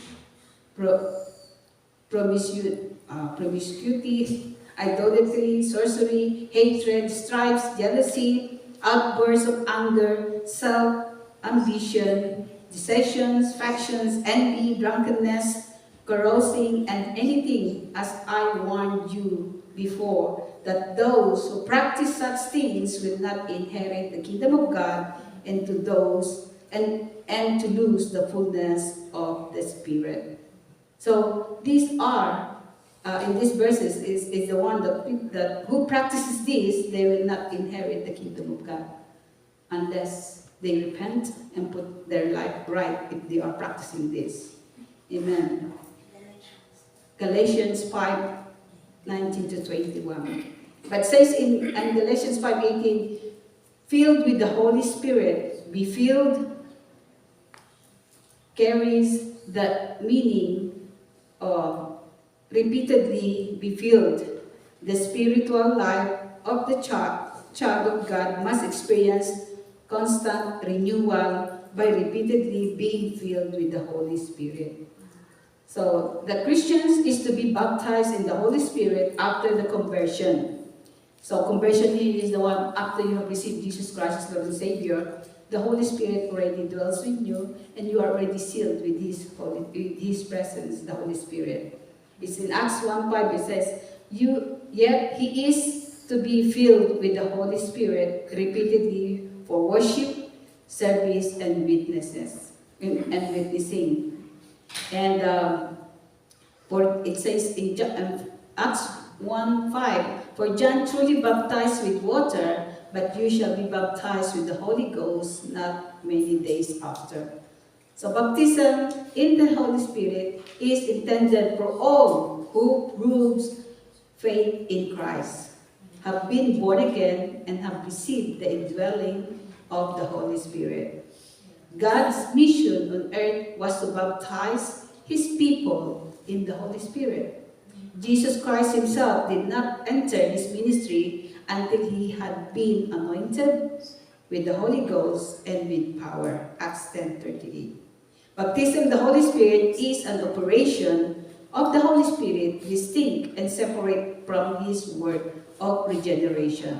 promiscuity, idolatry, sorcery, hatred, strifes, jealousy, outbursts of anger, self-ambition, dissensions, factions, envy, drunkenness, carousing, and anything, as I warned you before, that those who practice such things will not inherit the kingdom of God, and to lose the fullness of the Spirit. So these are, in these verses, is the one that who practices this, they will not inherit the kingdom of God, unless they repent and put their life right if they are practicing this. Amen. Galatians 5:19 to 21. But says in Galatians 5:18, filled with the Holy Spirit, be filled carries the meaning of repeatedly be filled. The spiritual life of the child of God must experience constant renewal by repeatedly being filled with the Holy Spirit. So, the Christians is to be baptized in the Holy Spirit after the conversion. So, conversion here is the one after you have received Jesus Christ as Lord and Savior. The Holy Spirit already dwells in you, and you are already sealed with His presence, the Holy Spirit. It's in Acts 1:5, it says, yet He is to be filled with the Holy Spirit repeatedly for worship, service, and witnessing. And for it says in Acts 1:5, for John truly baptized with water, but you shall be baptized with the Holy Ghost not many days after. So baptism in the Holy Spirit is intended for all who proves faith in Christ, have been born again, and have received the indwelling of the Holy Spirit. God's mission on earth was to baptize His people in the Holy Spirit. Jesus Christ Himself did not enter His ministry until He had been anointed with the Holy Ghost and with power. Acts 10:38. Baptism in the Holy Spirit is an operation of the Holy Spirit, distinct and separate from His work of regeneration.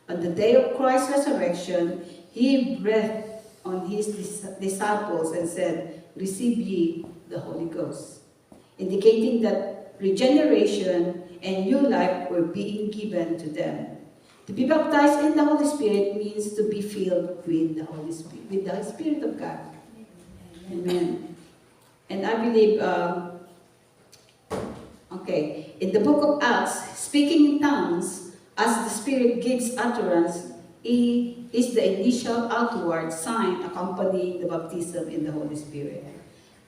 On the day of Christ's resurrection, He breathed on His disciples and said, receive ye the Holy Ghost, indicating that regeneration and new life were being given to them. To be baptized in the Holy Spirit means to be filled with the Holy Spirit, with the Spirit of God. Amen. And I believe, in the book of Acts, speaking in tongues, as the Spirit gives utterance, is the initial outward sign accompanying the baptism in the Holy Spirit.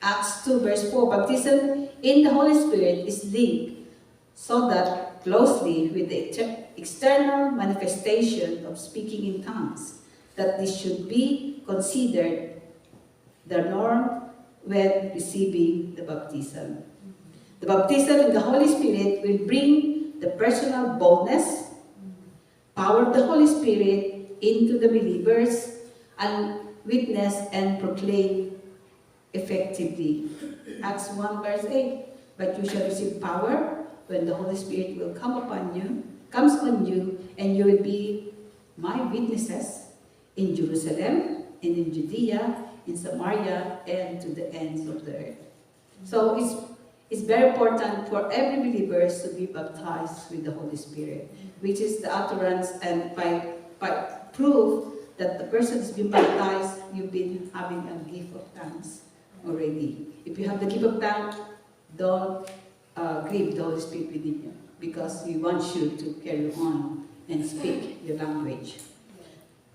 Acts 2 verse 4, baptism in the Holy Spirit is linked so that closely with the external manifestation of speaking in tongues, that this should be considered the norm when receiving the baptism. The baptism in the Holy Spirit will bring the personal boldness, power of the Holy Spirit into the believers, and witness and proclaim effectively. Acts 1 verse 8, but you shall receive power when the Holy Spirit will comes on you, and you will be my witnesses in Jerusalem, and in Judea, in Samaria, and to the ends of the earth. So it's very important for every believer to be baptized with the Holy Spirit, which is the utterance, and by proof that the person has been baptized, you've been having a gift of tongues already. If you have the gift of tongues, don't grieve the Holy Spirit within you, because He wants you to carry on and speak your language.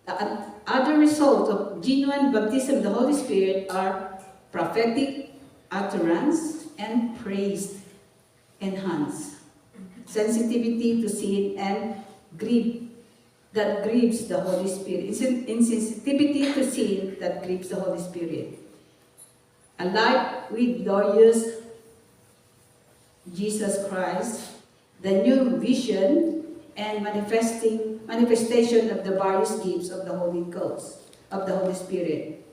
The other result of genuine baptism in the Holy Spirit are prophetic utterance and praise enhance, sensitivity to sin, and grief that grieves the Holy Spirit. Insensitivity to sin that grieves the Holy Spirit. A life with glorious Jesus Christ, the new vision and manifestation of the various gifts of the Holy Ghost, of the Holy Spirit.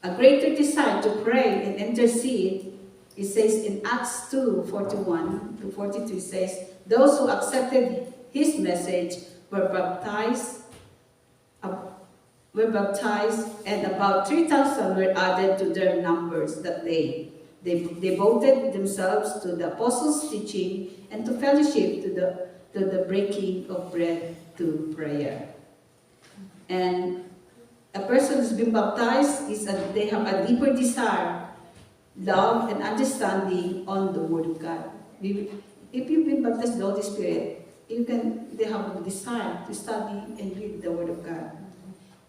A greater desire to pray and intercede, it says in Acts 2:41 to 42, it says, those who accepted His message were baptized, and about 3,000 were added to their numbers that day. They devoted themselves to the apostles' teaching and to fellowship, to the breaking of bread, to prayer. And a person who's been baptized they have a deeper desire, love, and understanding on the Word of God. If you've been baptized with the Holy Spirit, they have a desire to study and read the Word of God.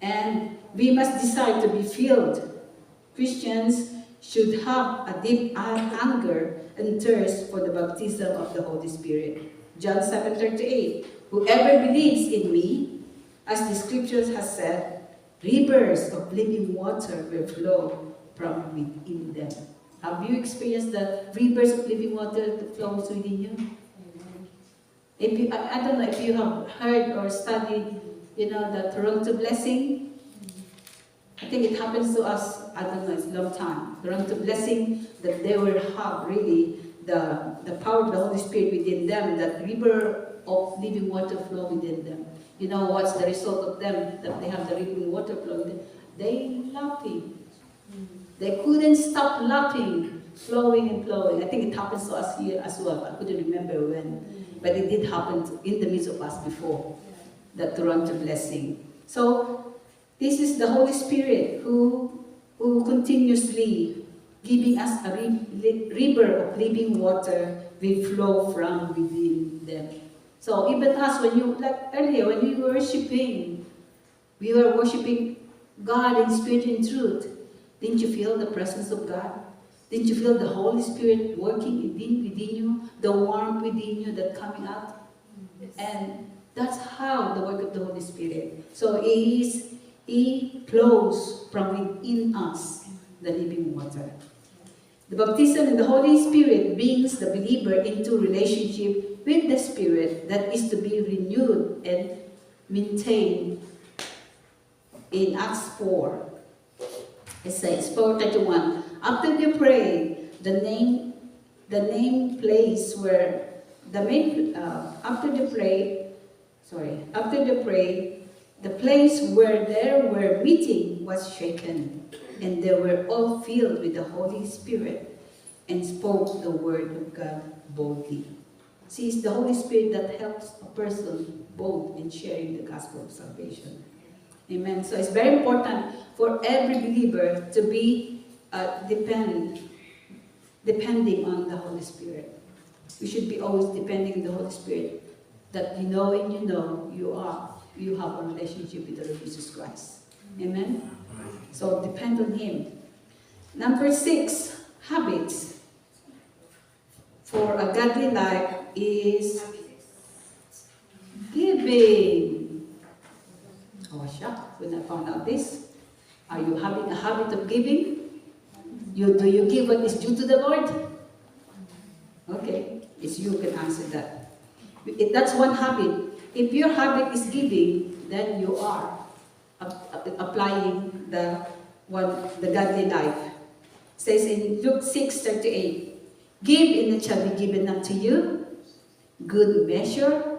And we must decide to be filled. Christians should have a deep hunger and thirst for the baptism of the Holy Spirit. John 7:38, whoever believes in me, as the scriptures has said, rivers of living water will flow from within them. Have you experienced the rivers of living water that flows within you? If you, I don't know if you have heard or studied, the Toronto blessing. I think it happens to us, I don't know, it's a long time. Toronto blessing, that they will have really the power of the Holy Spirit within them, that river of living water flow within them. You know what's the result of them, that they have the living water flowing? They laughing. They couldn't stop laughing, flowing and flowing. I think it happens to us here as well. I couldn't remember when, but it did happen in the midst of us before, the Toronto blessing. So this is the Holy Spirit who continuously giving us a river of living water will flow from within them. So even us, like earlier, when we were worshiping God in spirit and truth. Didn't you feel the presence of God? Didn't you feel the Holy Spirit working within you, the warmth within you that coming out? Yes. And that's how the work of the Holy Spirit. So He flows from within us, the living water. The baptism in the Holy Spirit brings the believer into relationship with the Spirit that is to be renewed and maintained. In Acts 4, it says, 4:31, after they prayed, the place where they were meeting was shaken, and they were all filled with the Holy Spirit and spoke the word of God boldly. See, it's the Holy Spirit that helps a person bold in sharing the gospel of salvation. Amen. So it's very important for every believer to be depending on the Holy Spirit. We should be always depending on the Holy Spirit, that you know you have a relationship with the Lord Jesus Christ. Amen. So depend on Him. Number 6, habits for a godly life is giving. Oh, shucks, when I found out this. Are you having a habit of giving? Do you give what is due to the Lord? Okay, it's you who can answer that. That's one habit. If your habit is giving, then you are applying the godly life. It says in Luke 6:38, give and it shall be given unto you, good measure,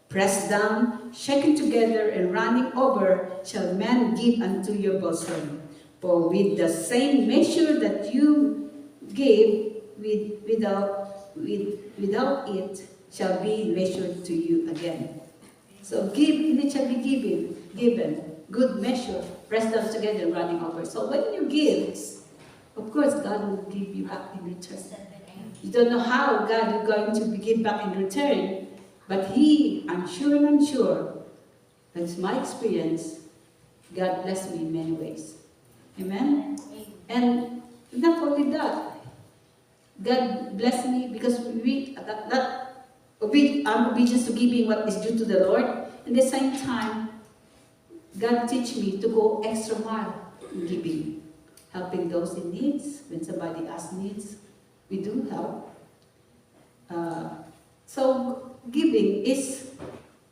pressed down, shaken together, and running over, shall men give unto your bosom. For with the same measure that you give, without it, shall be measured to you again. So give, and it shall be given. Good measure, pressed down together, and running over. So when you give, of course, God will give you back in return. You don't know how God is going to give back in return, but I'm sure, that's my experience, God blessed me in many ways. Amen? And not only that, God blessed me because I'm obedience to giving what is due to the Lord. At the same time, God teach me to go extra mile in giving, helping those in needs. When somebody asks needs, we do help. So giving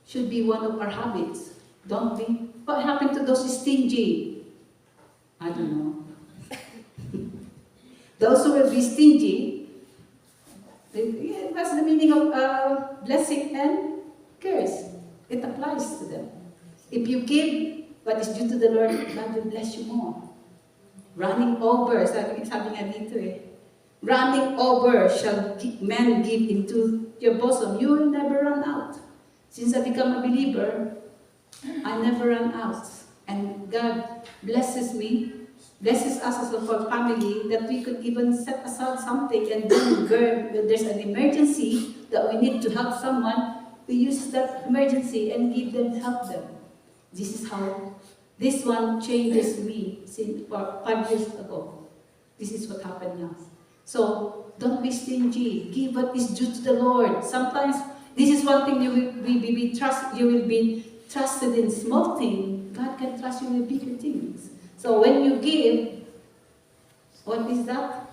should be one of our habits. Don't we? What happened to those stingy? I don't know. Those who will be stingy, what's the meaning of blessing and curse? It applies to them. If you give what is due to the Lord, God will bless you more. Running over, sabi nga dito running over shall men give into your bosom. You will never run out. Since I become a believer, I never run out. And God blesses me, blesses us as a family, that we could even set aside something, and then when there's an emergency that we need to help someone, we use that emergency and help them. This is how This one changes me since 5 years ago. This is what happened now. So don't be stingy. Give what is due to the Lord. Sometimes this is one thing you will be trusted in small things. God can trust you with bigger things. So when you give, what is that?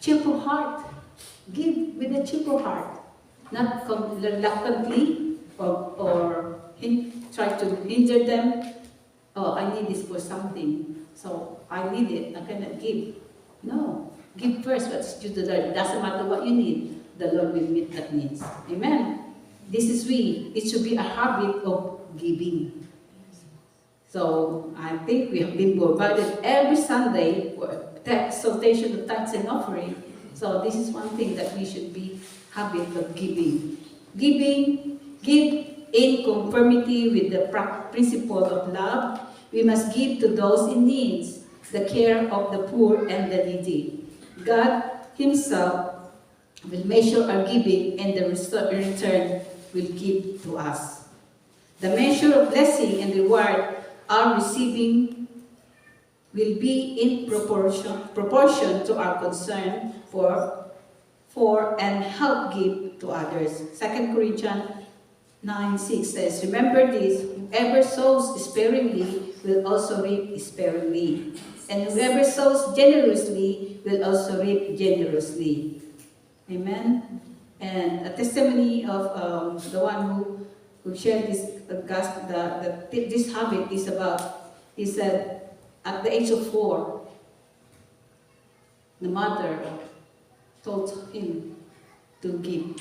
Cheerful heart. Give with a cheerful heart. Not reluctantly or try to hinder them. Oh, I need this for something. So I need it. I cannot give. No. Give first what's due to the Lord. It doesn't matter what you need. The Lord will meet that needs. Amen. This is it should be a habit of giving. So I think we have been provided every Sunday for exaltation of tithes and offering. So this is one thing that we should be habit of giving. Give in conformity with the principle of love. We must give to those in needs, the care of the poor and the needy. God Himself will measure our giving, and the return will give to us. The measure of blessing and reward our receiving will be in proportion to our concern for and help give to others. 2 Corinthians 9:6 says, remember this, whoever sows sparingly will also reap sparingly. And whoever sows generously will also reap generously. Amen? And a testimony of the one who shared this this habit is about, he said, at the age of 4, the mother told him to give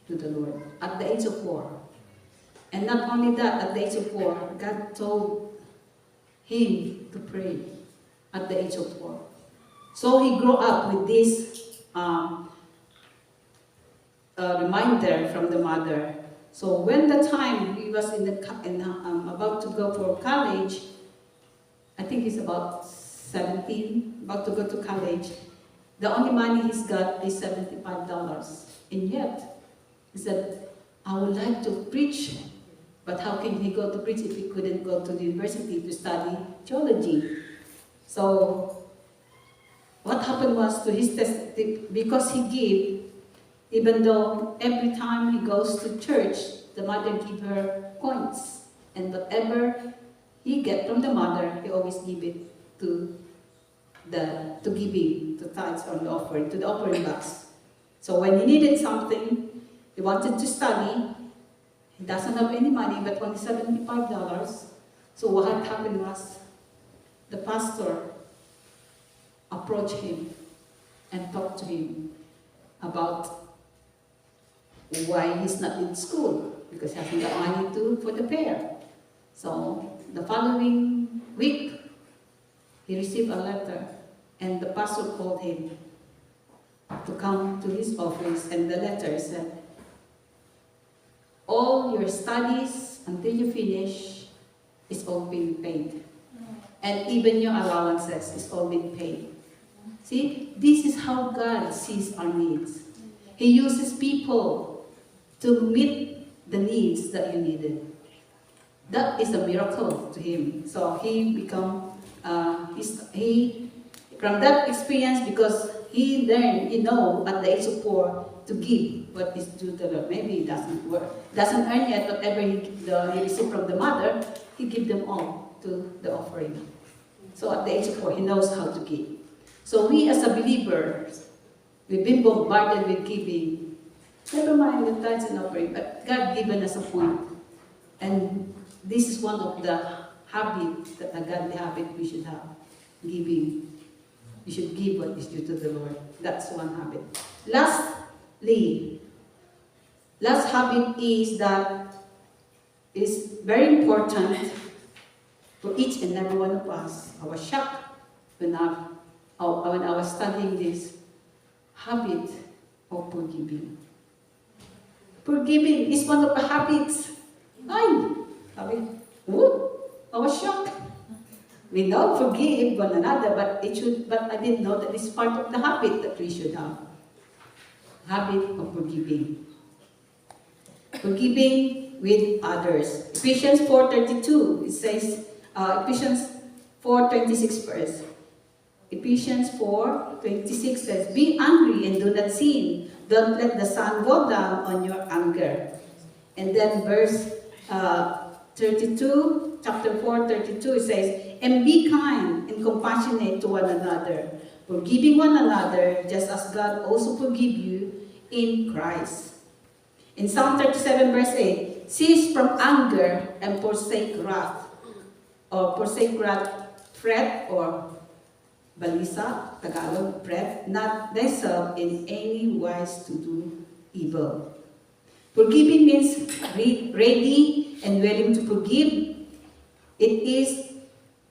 to the Lord. At the age of 4. And not only that, at the age of 4, God told him to pray at the age of 4. So he grew up with this reminder from the mother. So when the time he was about to go for college, I think he's about 17, about to go to college, the only money he's got is $75. And yet, he said, I would like to preach, but how can he go to preach if he couldn't go to the university to study theology? So, what happened was to his test, because he gave, even though every time he goes to church, the mother give her coins. And whatever he get from the mother, he always give it to giving, to tithes or the offering, to the offering box. So when he needed something, he wanted to study, he doesn't have any money, but only $75. So what had happened was, the pastor approached him and talked to him about why he's not in school, because he hasn't got money for the fare. So the following week, he received a letter, and the pastor called him to come to his office, and the letter said, all your studies until you finish is all being paid. And even your allowances is all being paid. See, this is how God sees our needs. He uses people to meet the needs that you needed. That is a miracle to him. So he from that experience, because he learned, at the age of 4 to give what is due to the Lord. Maybe he doesn't earn yet, whatever he received from the mother, he give them all to the offering. So at the age of 4, he knows how to give. So we as a believer, we've been bombarded with giving. Never mind the tithes and offering, but God given us a point. And this is one of the habits, a godly habit we should have. Giving. You should give what is due to the Lord. That's one habit. Last habit is very important for each and every one of us. I was shocked when I was studying this habit of forgiving. Forgiving is one of the habits. I was shocked. We don't forgive one another, but I didn't know that it's part of the habit that we should have. Habit of forgiving. Forgiving with others. Ephesians 4:32, it says, Ephesians 4:26 verse. Ephesians 4:26 says, "Be angry and do not sin. Don't let the sun go down on your anger." And then verse 32, chapter 4:32, it says, "And be kind and compassionate to one another, forgiving one another, just as God also forgive you in Christ." In Psalm 37 verse 8, "Cease from anger and forsake wrath," or forsake wrath, fret, or balisa, Tagalog, fret, "not thyself in any wise to do evil." Forgiving means ready and willing to forgive. It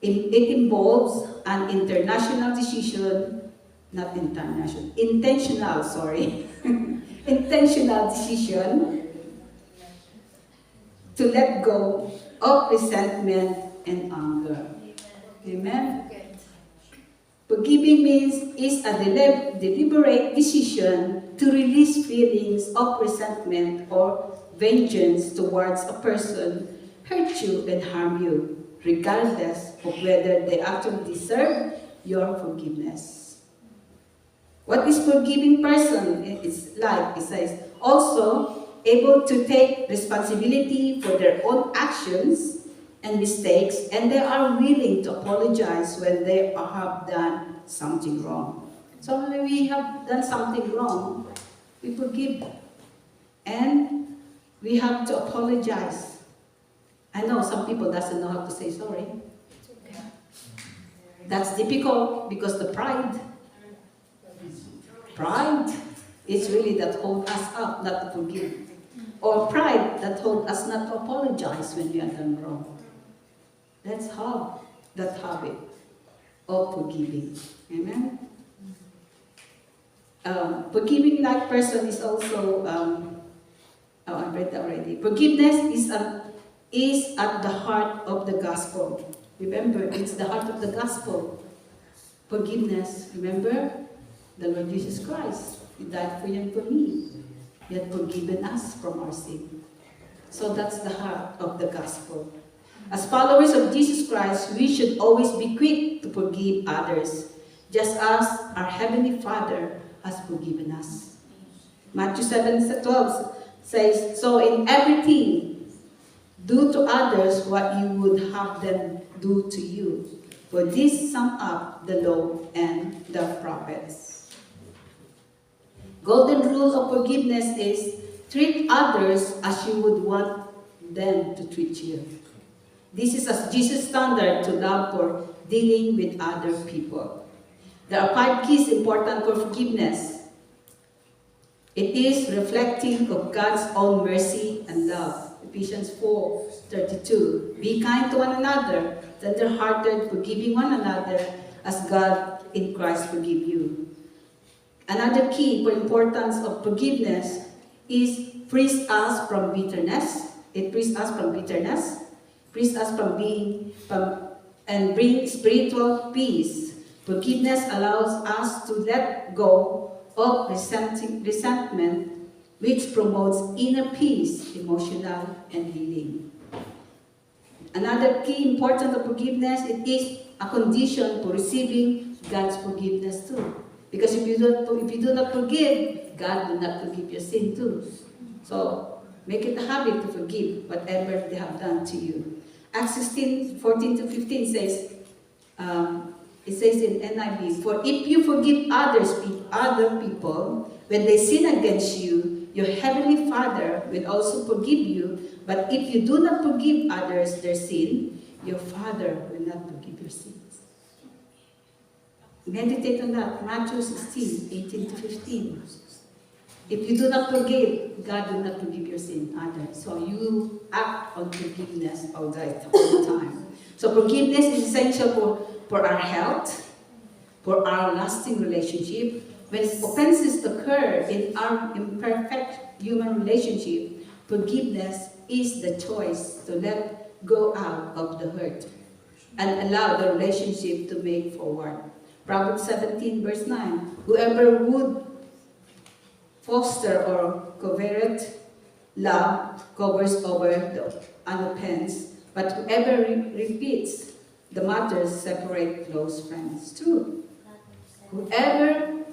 involves an international decision, not international, intentional, sorry, intentional decision to let go of resentment and anger. Amen. Forgiving means is a deliberate decision to release feelings of resentment or vengeance towards a person hurt you and harm you, regardless of whether they actually deserve your forgiveness. What is forgiving person is like, it says, also able to take responsibility for their own actions and mistakes, and they are willing to apologize when they have done something wrong. So when we have done something wrong, we forgive. And we have to apologize. I know some people doesn't know how to say sorry. That's difficult because the pride is really that holds us up not to forgive. Or pride that holds us not to apologize when we are done wrong. Let's have that habit of forgiving. Amen? Forgiving that person is also, I read that already. Forgiveness is at the heart of the gospel. Remember, it's the heart of the gospel. Forgiveness, remember? The Lord Jesus Christ, He died for you and for me. He had forgiven us from our sin. So that's the heart of the gospel. As followers of Jesus Christ, we should always be quick to forgive others, just as our Heavenly Father has forgiven us. Matthew 7:12 says, "So in everything, do to others what you would have them do to you. For this sum up the law and the prophets." Golden rule of forgiveness is treat others as you would want them to treat you. This is as Jesus' standard to love for dealing with other people. There are 5 keys important for forgiveness. It is reflecting of God's own mercy and love. Ephesians 4:32. "Be kind to one another, tender-hearted, forgiving one another, as God in Christ forgive you." Another key for importance of forgiveness is frees us from bitterness. It frees us from bitterness, frees us from and bring spiritual peace. Forgiveness allows us to let go of resentment, which promotes inner peace, emotional, and healing. Another key important of forgiveness, it is a condition for receiving God's forgiveness too. Because if you do not forgive, God will not forgive your sin too. So make it a habit to forgive whatever they have done to you. Acts 16:14-15 says, it says in NIV, "For if you forgive other people when they sin against you, your heavenly Father will also forgive you. But if you do not forgive others their sin, your Father will not forgive your sins." Meditate on that. Matthew 16:18-15. If you do not forgive, God will not forgive your sin either. So you act on forgiveness all the time. So forgiveness is essential for our health, for our lasting relationship. When offenses occur in our imperfect human relationship, forgiveness is the choice to let go out of the hurt and allow the relationship to move forward. Proverbs 17:9, "Whoever would foster or covet love covers over the offense, But whoever repeats the matter separate close friends. True. Whoever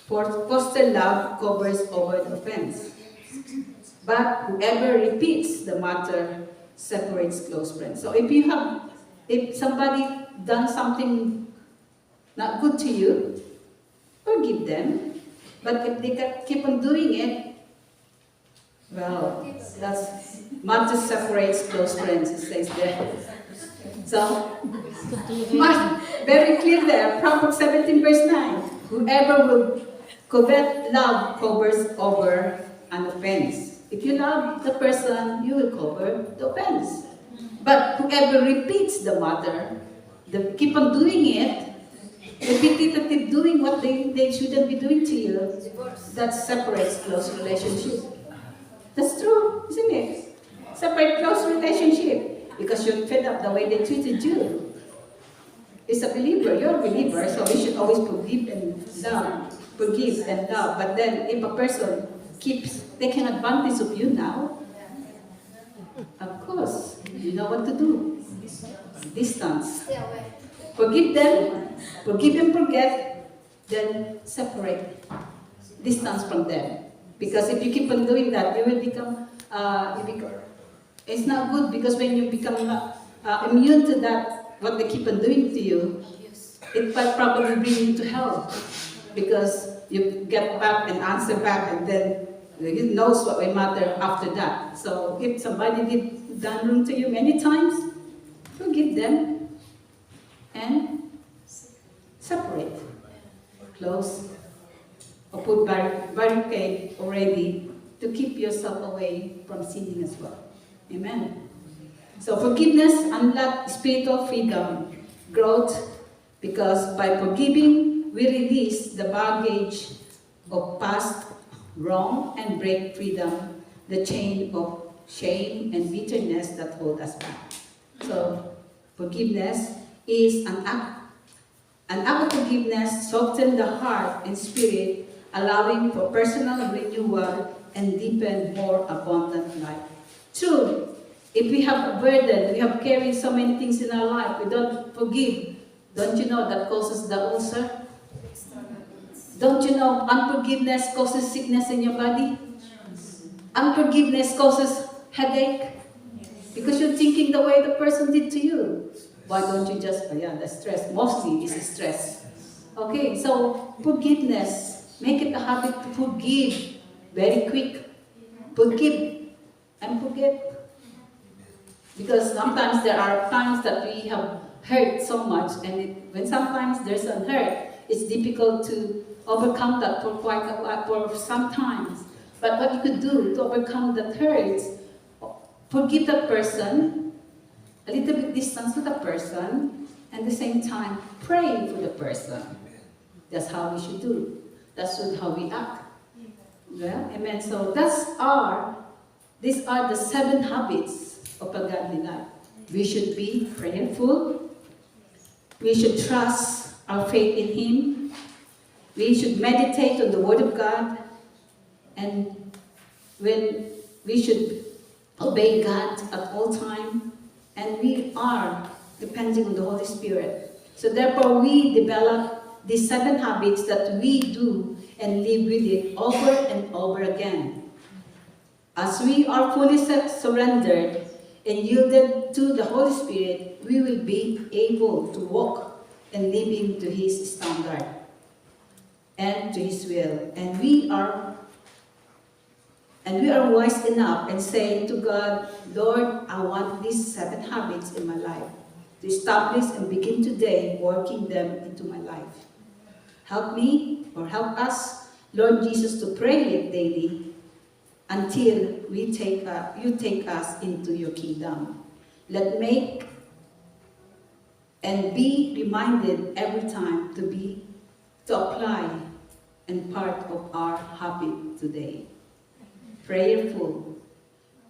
foster love covers over the offense. But whoever repeats the matter separates close friends. So if somebody done something not good to you, forgive them. But if they keep on doing it, well, that's matter separates close friends, it says there. So, very clear there, Proverbs 17 verse 9. Whoever will covet love covers over an offense. If you love the person, you will cover the offense. But whoever repeats the matter, they keep on doing it, repetitive doing what they shouldn't be doing to you, that separates close relationship. That's true, isn't it? Separate close relationship because you're fed up the way they treated you. It's a believer, you're a believer, so we should always forgive and love. Forgive and love. But then if a person keeps taking advantage of you now, of course, you know what to do. Distance. Forgive them, forgive and forget, then separate. Distance from them. Because if you keep on doing that, you will become, it's not good because when you become immune to that, what they keep on doing to you, it might probably bring you to hell. Because you get back and answer back and then he knows what will matter after that. So if somebody did done wrong to you many times, forgive them and separate. Close or put barricade already to keep yourself away from sinning as well. Amen. So forgiveness unlocks spiritual freedom, growth, because by forgiving, we release the baggage of past wrong and break freedom, the chain of shame and bitterness that hold us back. So forgiveness is an act of forgiveness softens the heart and spirit, allowing for personal renewal and deepen more abundant life. True, if we have a burden, we have carried so many things in our life, we don't forgive. Don't you know that causes the ulcer? Don't you know unforgiveness causes sickness in your body? Unforgiveness causes headache because you're thinking the way the person did to you. Why don't you just, the stress, mostly is stress. Okay, so forgiveness, make it a habit to forgive very quick. Forgive and forget. Because sometimes there are times that we have hurt so much, and when sometimes there's a hurt, it's difficult to overcome that for quite a while, for some times. But what you could do to overcome that hurt, forgive that person, a little bit distance to the person, and at the same time, pray for the person. That's how we should do. That's how we act. Yeah? Amen. So these are the 7 habits of a godly life. We should be prayerful. We should trust our faith in Him. We should meditate on the Word of God. And when we should obey God at all times. And we are depending on the Holy Spirit. So therefore, we develop these 7 habits that we do and live with it over and over again. As we are fully surrendered and yielded to the Holy Spirit, we will be able to walk and live into His standard and to His will. And we are wise enough and saying to God, Lord, I want these 7 habits in my life to establish and begin today working them into my life. Help me or help us, Lord Jesus, to pray it daily until you take us into your kingdom. Let make and be reminded every time to apply and part of our habit today. Prayerful.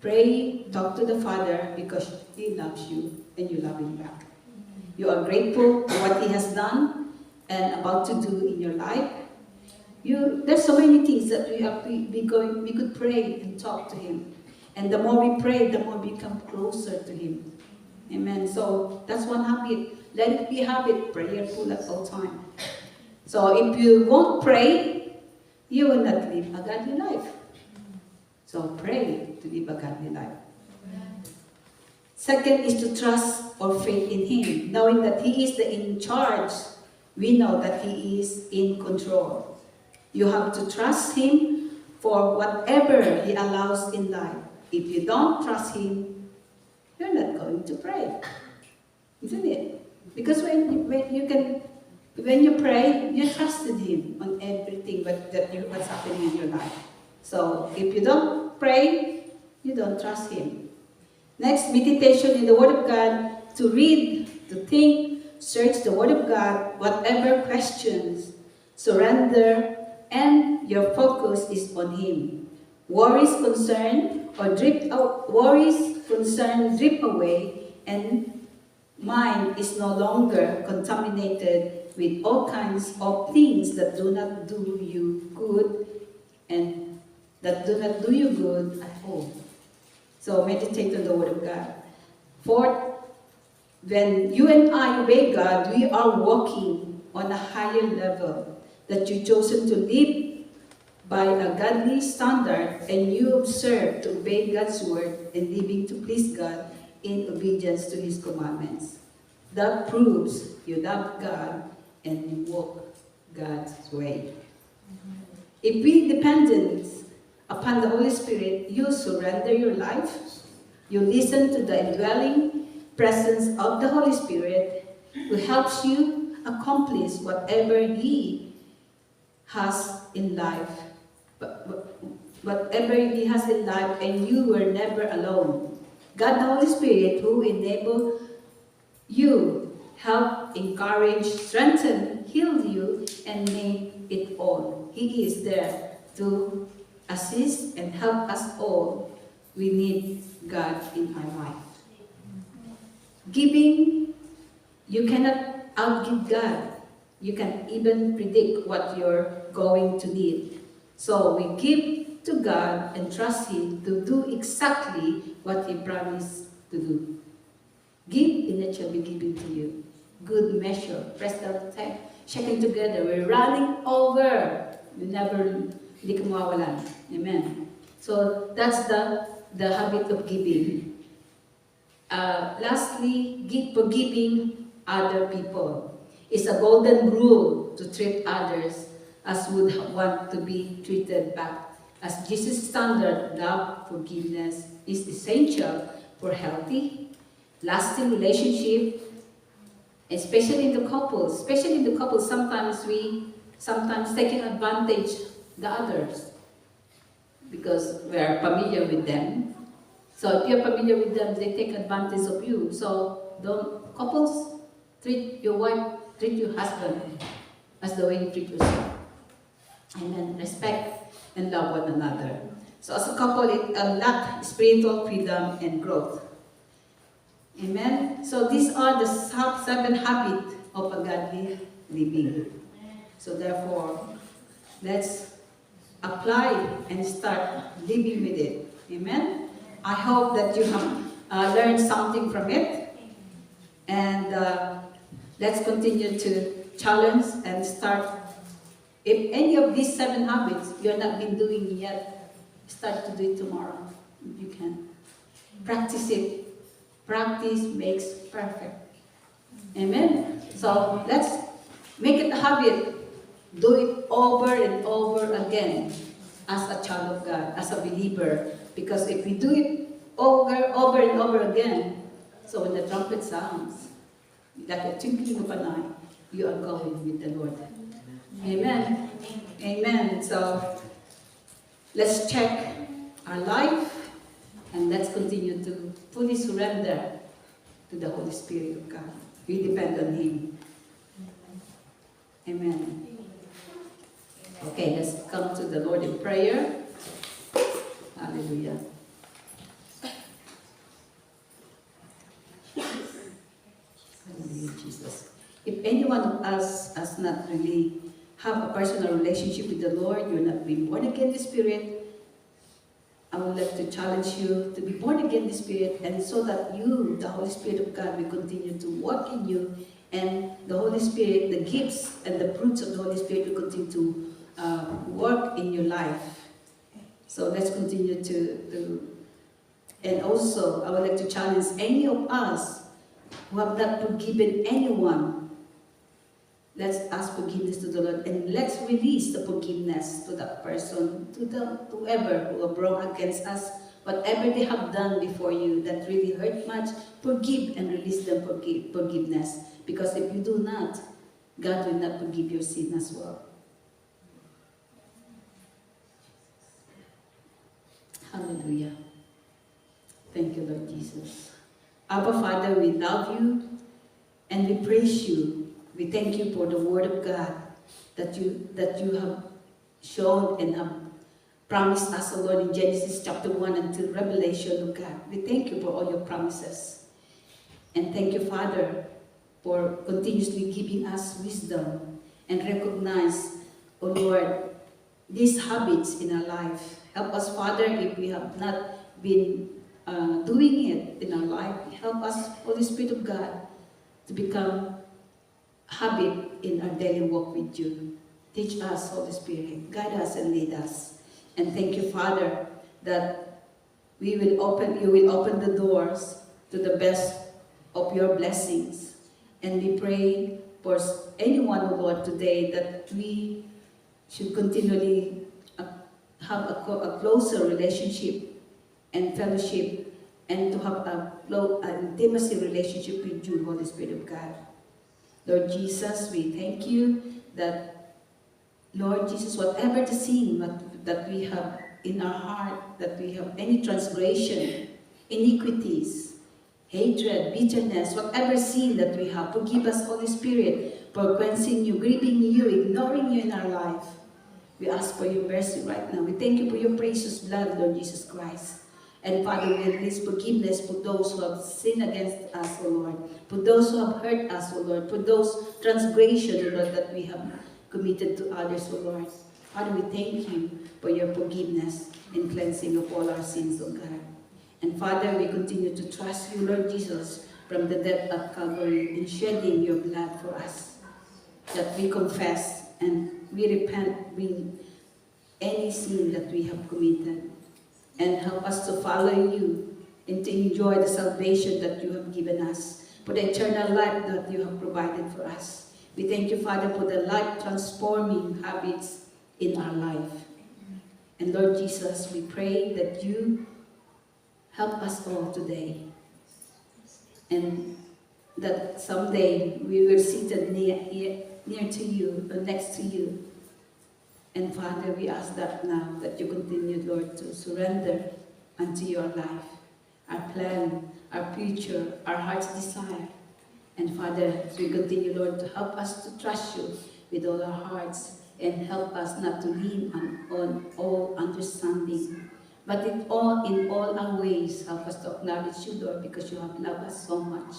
Pray, talk to the Father because He loves you and you love Him back. You are grateful for what He has done and about to do in your life. There's so many things that we could pray and talk to Him. And the more we pray, the more we come closer to Him. Amen. So that's one habit. Let it be a habit, prayerful at all time. So if you won't pray, you will not live a godly life. So pray to live a godly life. Second is to trust or faith in Him, knowing that He is in charge. We know that He is in control. You have to trust Him for whatever He allows in life. If you don't trust Him, you're not going to pray, isn't it? Because when you pray, you trusted Him on everything what's happening in your life. So if you don't pray, you don't trust Him. Next, meditation in the Word of God, to read, to think, search the Word of God, whatever questions, surrender, and your focus is on Him. Worries, concern drift away, and mind is no longer contaminated with all kinds of things that do not do you good and that do not do you good at home. So meditate on the Word of God. Fourth, when you and I obey God, we are walking on a higher level, that you've chosen to live by a godly standard, and you observe to obey God's word and living to please God in obedience to His commandments. That proves you love God and you walk God's way. If we dependent upon the Holy Spirit, you surrender your life, you listen to the indwelling presence of the Holy Spirit who helps you accomplish whatever He has in life. Whatever He has in life, and you were never alone. God the Holy Spirit who enable you, help, encourage, strengthen, heal you, and make it all. He is there to assist and help us all. We need God in our life. Giving, you cannot outgive God. You can even predict what you're going to need. So we give to God and trust Him to do exactly what He promised to do. Give and it shall be given to you. Good measure, pressed down, shaken together. We're running over. Hindi ka mawawalan. Amen. So that's the habit of giving. Lastly, forgiving other people. It's a golden rule to treat others as would want to be treated back. As Jesus' standard, love, forgiveness is essential for healthy, lasting relationship, especially in the couples. Sometimes we taking advantage the others because we are familiar with them. So if you're familiar with them, they take advantage of you. So couples, treat your wife, treat your husband as the way you treat yourself. Amen. Respect and love one another. So as a couple, it unlocks spiritual freedom and growth. Amen. So these are the 7 habits of a godly living. So therefore, let's apply and start living with it. Amen. I hope that you have learned something from it. And let's continue to challenge and start. If any of these 7 habits you've not been doing yet, start to do it tomorrow. If you can. Practice it. Practice makes perfect. Amen? So let's make it a habit. Do it over and over again as a child of God, as a believer. Because if we do it over and over again, so when the trumpet sounds, like a twinkling of an eye, you are going with the Lord. Amen. Amen. So let's check our life and let's continue to fully surrender to the Holy Spirit of God. We depend on Him. Amen. Okay, let's come to the Lord in prayer. Hallelujah. Hallelujah, Jesus. If anyone of us has not really have a personal relationship with the Lord, you're not being born again in the Spirit, I would would like to challenge you to be born again in the Spirit, and so that you, the Holy Spirit of God, will continue to work in you, and the Holy Spirit, the gifts and the fruits of the Holy Spirit will continue to work in your life. So let's continue to. And also, I would like to challenge any of us who have not forgiven anyone. Let's ask forgiveness to the Lord, and let's release the forgiveness to that person, to whoever who have wronged against us, whatever they have done before you that really hurt much. Forgive and release them forgiveness, because if you do not, God will not forgive your sin as well. Hallelujah. Thank you, Lord Jesus. Abba, Father, we love you and we praise you. We thank you for the Word of God that you have shown and have promised us, O Lord, in Genesis chapter 1 until Revelation, O God. We thank you for all your promises. And thank you, Father, for continuously giving us wisdom and recognize, O Lord, these habits in our life. Help us, Father, if we have not been doing it in our life. Help us, Holy Spirit of God, to become habit in our daily walk with you. Teach us, Holy Spirit. Guide us and lead us. And thank you, Father, that you will open the doors to the best of your blessings. And we pray for anyone, O Lord, today that we should continually have a closer relationship and fellowship, and to have an intimacy relationship with you, Holy Spirit of God. Lord Jesus, we thank you that, Lord Jesus, whatever the sin that we have in our heart, that we have any transgression, iniquities, hatred, bitterness, whatever sin that we have, forgive us, Holy Spirit, for quenching you, grieving you, ignoring you in our life. We ask for your mercy right now. We thank you for your precious blood, Lord Jesus Christ. And Father, we release forgiveness for those who have sinned against us, O Lord. For those who have hurt us, O Lord. For those transgressions, O Lord, that we have committed to others, O Lord. Father, we thank you for your forgiveness and cleansing of all our sins, O God. And Father, we continue to trust you, Lord Jesus, from the death of Calvary in shedding your blood for us. That we confess and we repent with any sin that we have committed. And help us to follow you and to enjoy the salvation that you have given us, for the eternal life that you have provided for us. We thank you, Father, for the life-transforming habits in our life. And Lord Jesus, we pray that you help us all today. And that someday we will sit near to you, or next to you. And Father, we ask that now, that you continue, Lord, to surrender unto your life, our plan, our future, our heart's desire. And Father, as we continue, Lord, to help us to trust you with all our hearts, and help us not to lean on all understanding, but in all our ways, help us to acknowledge you, Lord, because you have loved us so much.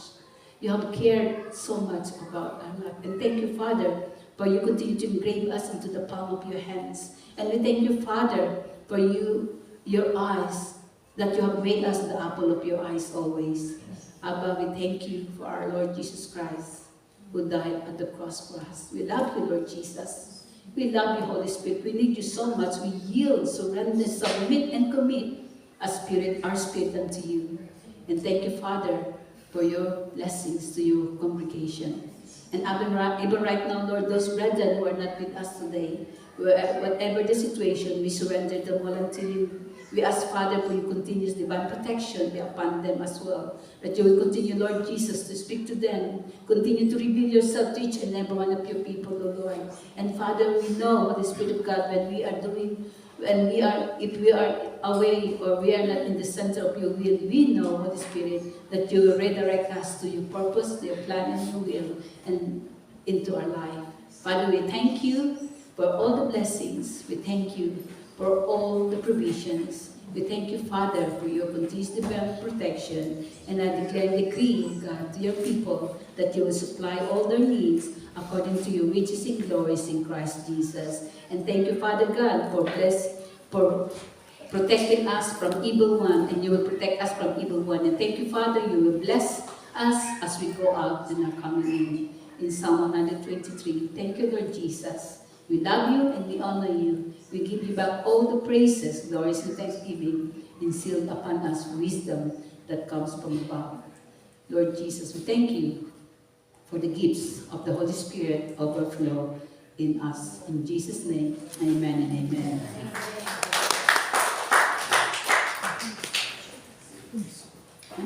You have cared so much about our life. And thank you, Father, for you continue to engrave us into the palm of your hands. And we thank you, Father, for your eyes, that you have made us the apple of your eyes always. Abba, we thank you for our Lord Jesus Christ, who died at the cross for us. We love you, Lord Jesus. We love you, Holy Spirit. We need you so much. We yield, surrender, submit, and commit our spirit unto you. And thank you, Father, for your blessings to your congregation. And even right now, Lord, those brethren who are not with us today, whatever the situation, we surrender them all unto you. We ask, Father, for your continuous divine protection be upon them as well. That you will continue, Lord Jesus, to speak to them. Continue to reveal yourself to each and every one of your people, O Lord. And Father, we know, Holy Spirit of God, if we are away or we are not in the center of your will, we know, Holy Spirit, that you will redirect us to your purpose, to your plan and your will, and into our life. Father, we thank you for all the blessings. We thank you for all the provisions. We thank you, Father, for your continuous divine protection. And I declare and decree, God, to your people, that you will supply all their needs according to your riches and glories in Christ Jesus. And thank you, Father God, for protecting us from evil one, and you will protect us from evil one. And thank you, Father, you will bless us as we go out and are coming in Psalm 123. Thank you, Lord Jesus. We love you and we honor you. We give you back all the praises, glories, and thanksgiving, instilled upon us wisdom that comes from above. Lord Jesus, we thank you for the gifts of the Holy Spirit overflow in us. In Jesus' name, amen and amen. Huh?